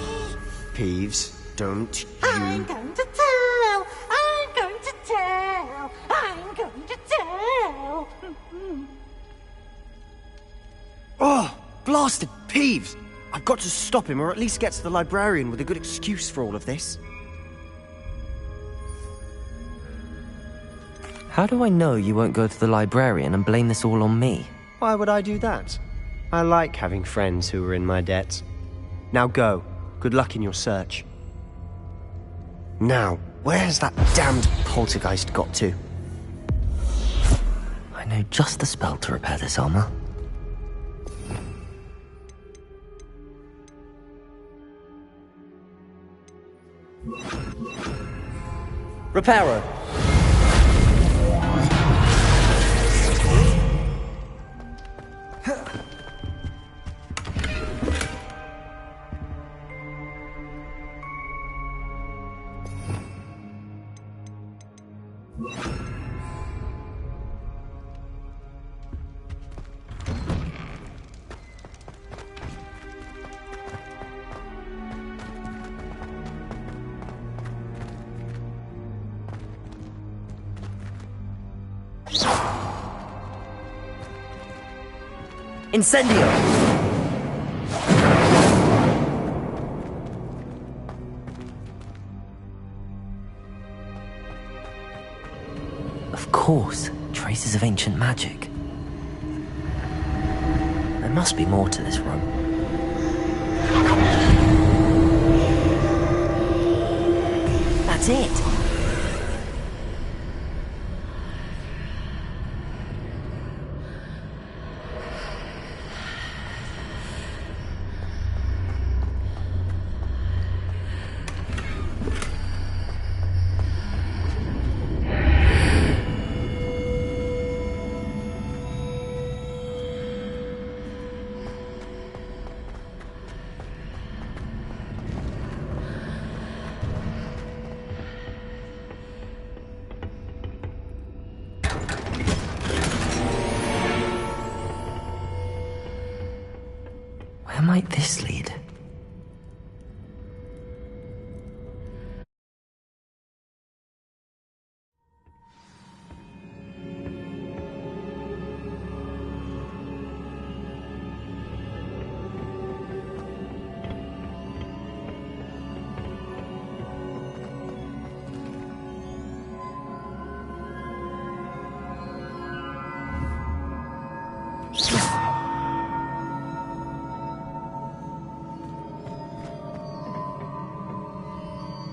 Peeves, don't you... I'm going to tell, I'm going to tell, I'm going to tell. Oh, blasted Peeves! I've got to stop him, or at least get to the librarian with a good excuse for all of this. How do I know you won't go to the librarian and blame this all on me? Why would I do that? I like having friends who are in my debt. Now go. Good luck in your search. Now, where's that damned poltergeist got to? I know just the spell to repair this armor. Reparo! Incendio! Of course, traces of ancient magic. There must be more to this room. That's it! Where might this lead?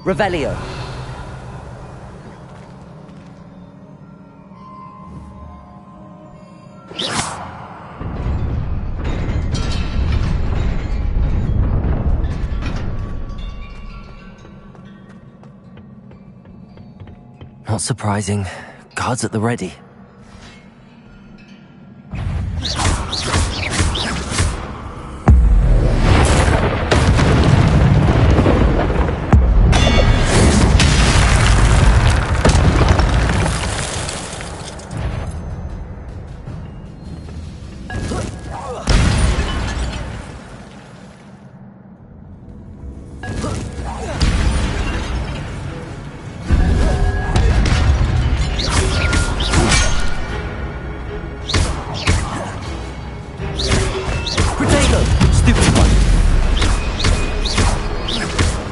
Revelio. Not surprising. Guards at the ready.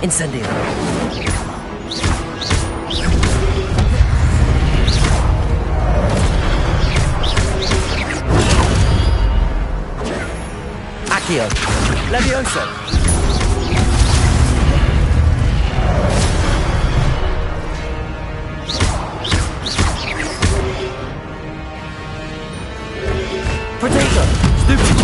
Incendio. Accio. Levioso. Protego. Stupefy.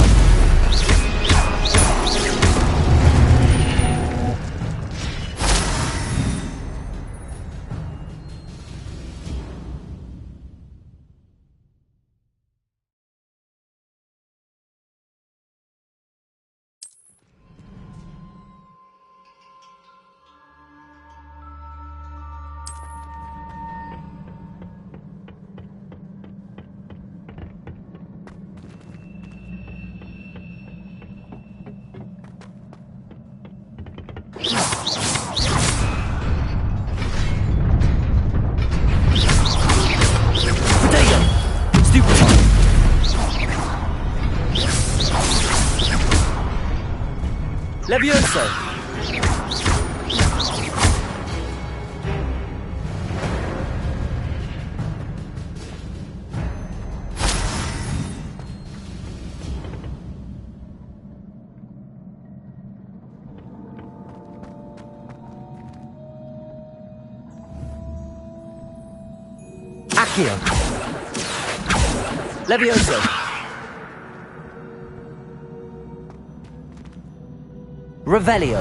Levioso! Accio! Levioso! Revelio.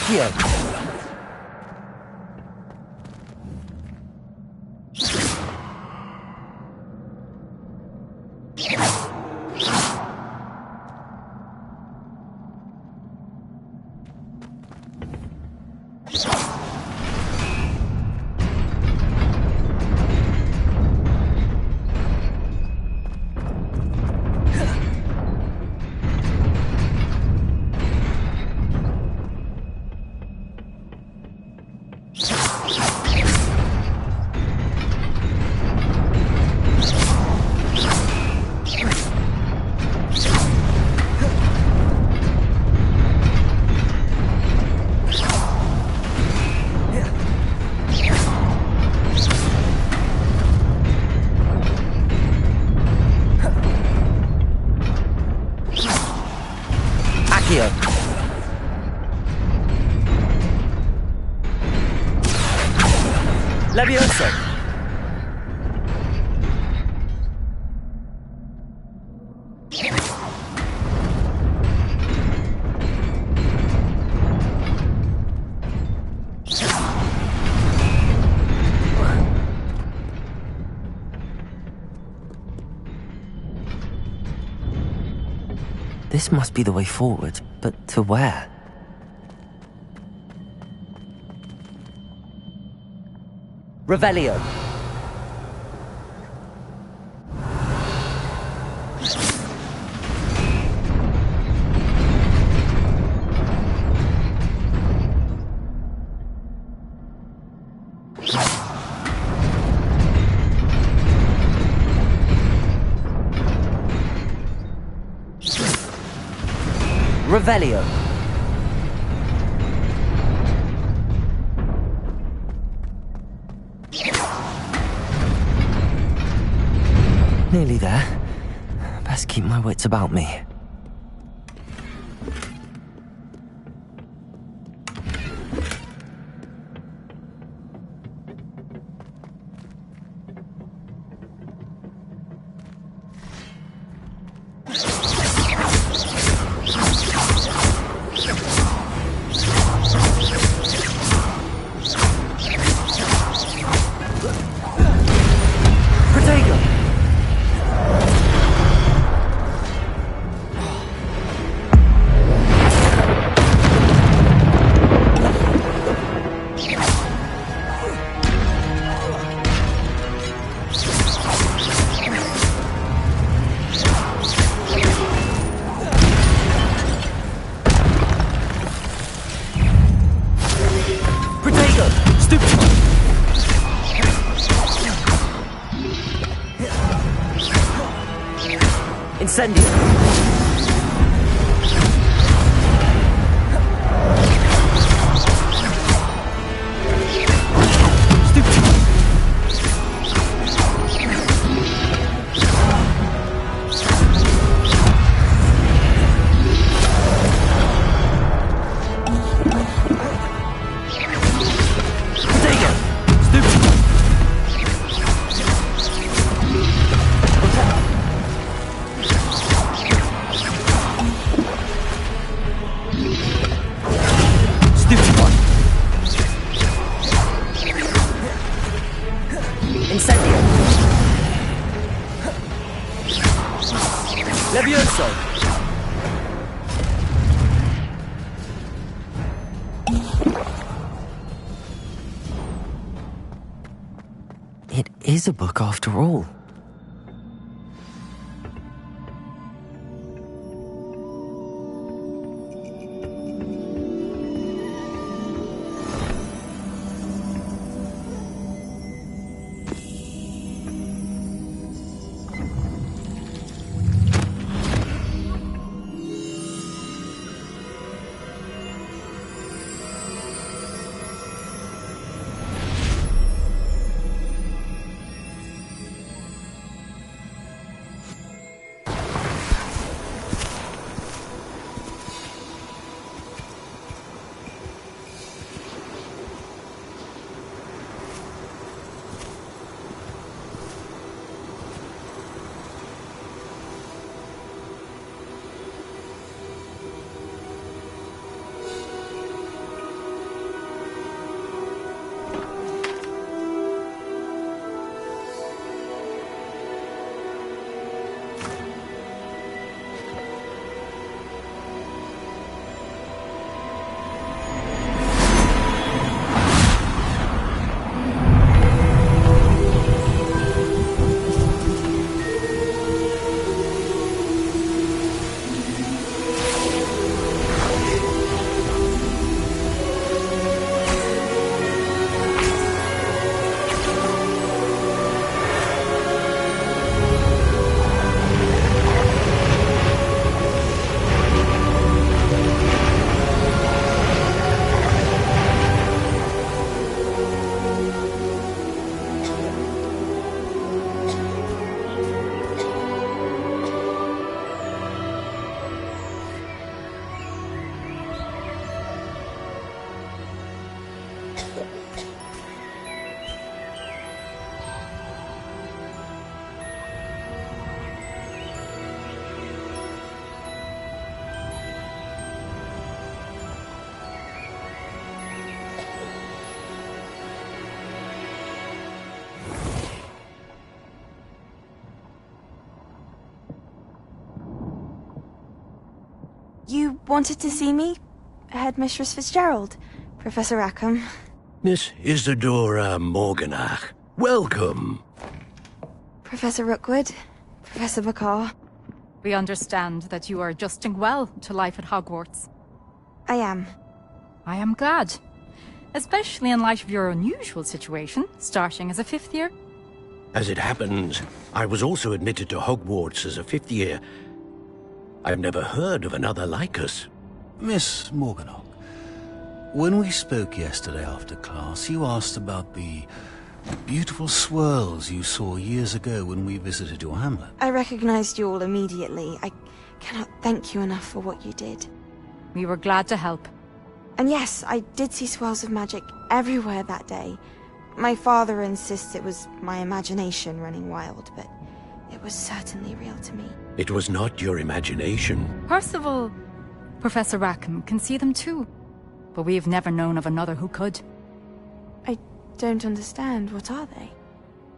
Accio! Levioso! This must be the way forward, but to where? Revelio. Revelio. Nearly there. Best keep my wits about me. Incendio! Levioso! It is a book after all. You wanted to see me? Headmistress Fitzgerald, Professor Rackham. Miss Isadora Morganach, welcome. Professor Rookwood, Professor Bakar. We understand that you are adjusting well to life at Hogwarts. I am. I am glad. Especially in light of your unusual situation, starting as a 5th year. As it happens, I was also admitted to Hogwarts as a 5th year. I've never heard of another like us. Miss Morganach, when we spoke yesterday after class, you asked about the beautiful swirls you saw years ago when we visited your hamlet. I recognized you all immediately. I cannot thank you enough for what you did. We were glad to help. And yes, I did see swirls of magic everywhere that day. My father insists it was my imagination running wild, but it was certainly real to me. It was not your imagination. Percival, Professor Rackham can see them too. But we have never known of another who could. I don't understand. What are they?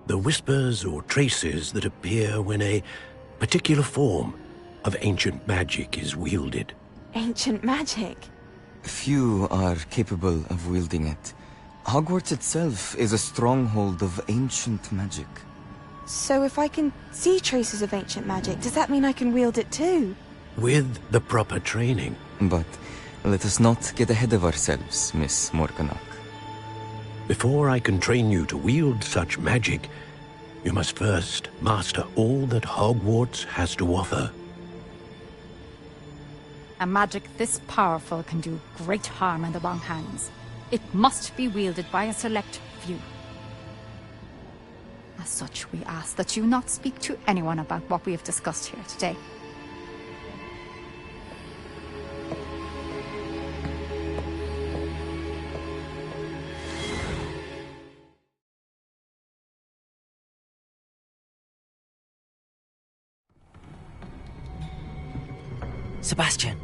The whispers or traces that appear when a particular form of ancient magic is wielded. Ancient magic? Few are capable of wielding it. Hogwarts itself is a stronghold of ancient magic. So if I can see traces of ancient magic, does that mean I can wield it too? With the proper training. But let us not get ahead of ourselves, Miss Morganach. Before I can train you to wield such magic, you must first master all that Hogwarts has to offer. A magic this powerful can do great harm in the wrong hands. It must be wielded by a select few. As such, we ask that you not speak to anyone about what we have discussed here today. Sebastian.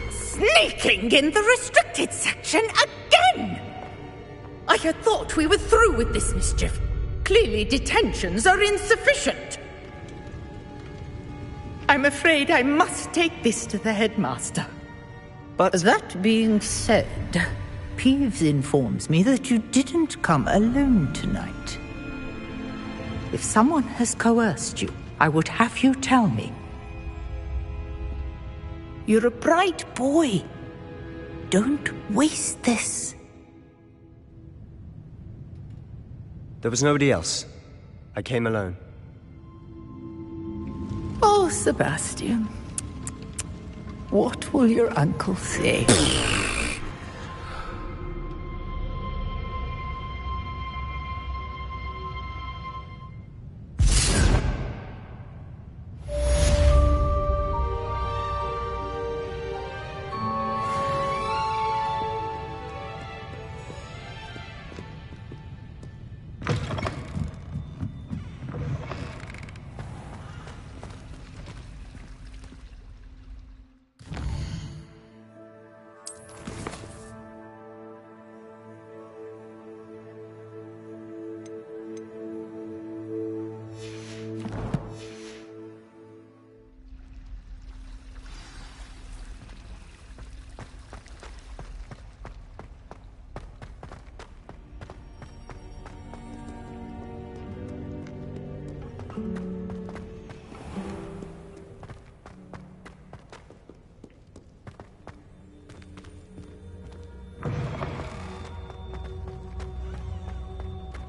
Sneaking in the restricted section again! I had thought we were through with this mischief. Clearly detentions are insufficient. I'm afraid I must take this to the headmaster. But that being said, Peeves informs me that you didn't come alone tonight. If someone has coerced you, I would have you tell me. You're a bright boy. Don't waste this. There was nobody else. I came alone. Oh, Sebastian. What will your uncle say?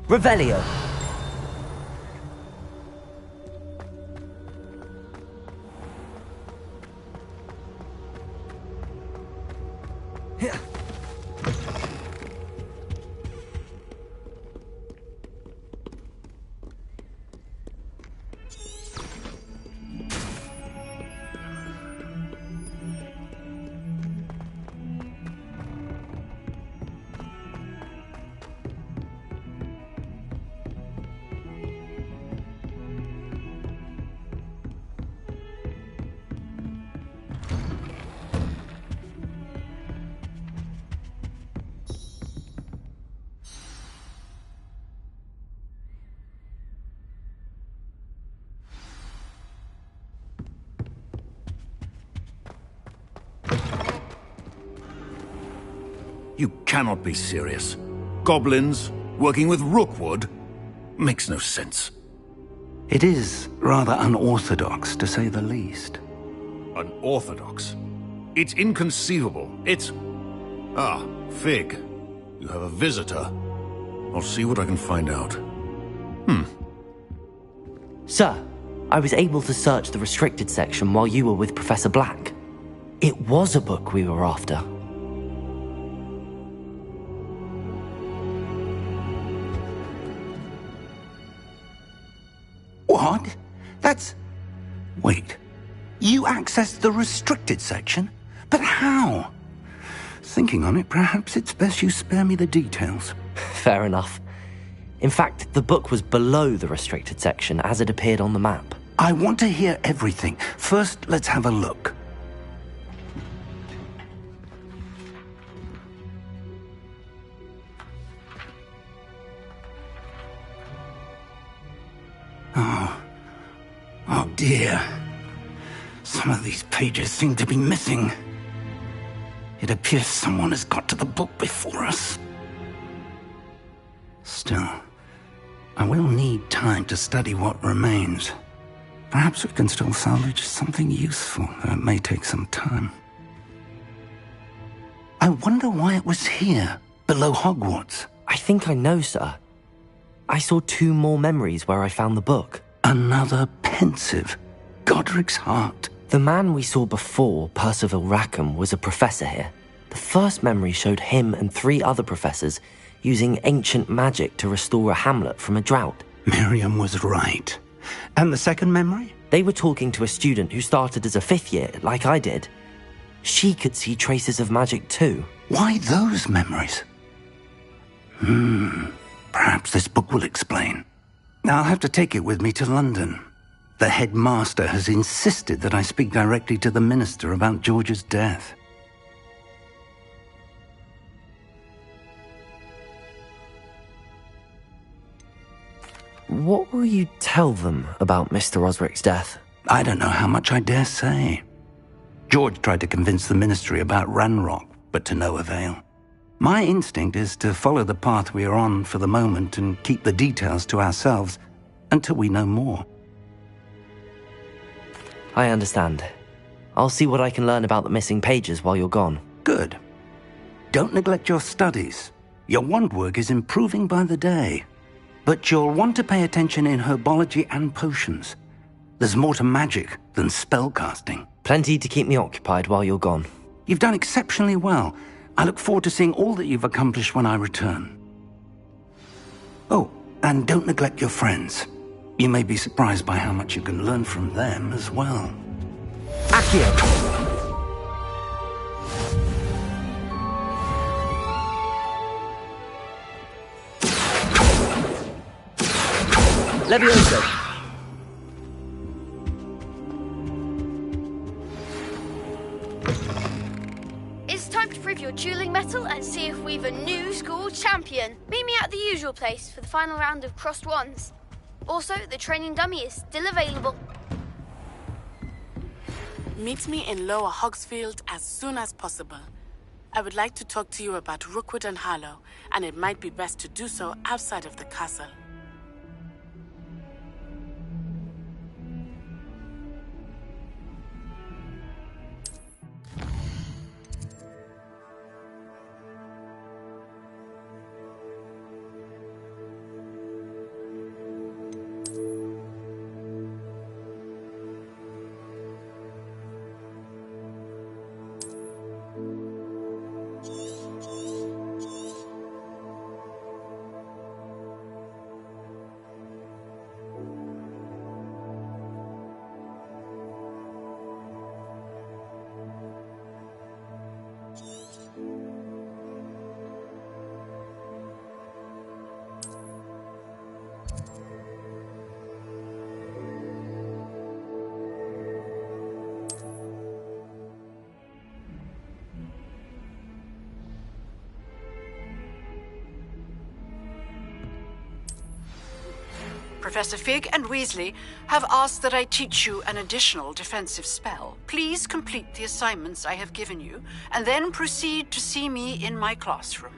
Revelio. You cannot be serious. Goblins working with Rookwood? Makes no sense. It is rather unorthodox, to say the least. Unorthodox? It's inconceivable. It's... Ah, Fig. You have a visitor. I'll see what I can find out. Sir, I was able to search the restricted section while you were with Professor Black. It was a book we were after. What? That's... Wait. You accessed the restricted section? But how? Thinking on it, perhaps it's best you spare me the details. Fair enough. In fact, the book was below the restricted section as it appeared on the map. I want to hear everything. First, let's have a look. Oh dear. Some of these pages seem to be missing. It appears someone has got to the book before us. Still, I will need time to study what remains. Perhaps we can still salvage something useful, though it may take some time. I wonder why it was here, below Hogwarts. I think I know, sir. I saw 2 more memories where I found the book. Another pensive. Godric's heart. The man we saw before, Percival Rackham, was a professor here. The first memory showed him and 3 other professors using ancient magic to restore a hamlet from a drought. Miriam was right. And the second memory? They were talking to a student who started as a 5th year, like I did. She could see traces of magic too. Why those memories? Perhaps this book will explain. I'll have to take it with me to London. The headmaster has insisted that I speak directly to the minister about George's death. What will you tell them about Mr. Osric's death? I don't know how much I dare say. George tried to convince the ministry about Ranrock, but to no avail. My instinct is to follow the path we are on for the moment and keep the details to ourselves until we know more. I understand. I'll see what I can learn about the missing pages while you're gone. Good. Don't neglect your studies. Your wand work is improving by the day. But you'll want to pay attention in herbology and potions. There's more to magic than spellcasting. Plenty to keep me occupied while you're gone. You've done exceptionally well. I look forward to seeing all that you've accomplished when I return. Oh, and don't neglect your friends. You may be surprised by how much you can learn from them as well. Accio! Levioso! It's time to prove your dueling mettle and see if we've a new school champion. Meet me at the usual place for the final round of crossed wands. Also, the training dummy is still available. Meet me in Lower Hogsfield as soon as possible. I would like to talk to you about Rookwood and Harlow, and it might be best to do so outside of the castle. Professor Fig and Weasley have asked that I teach you an additional defensive spell. Please complete the assignments I have given you, and then proceed to see me in my classroom.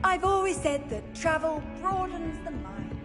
I've always said that travel broadens the mind.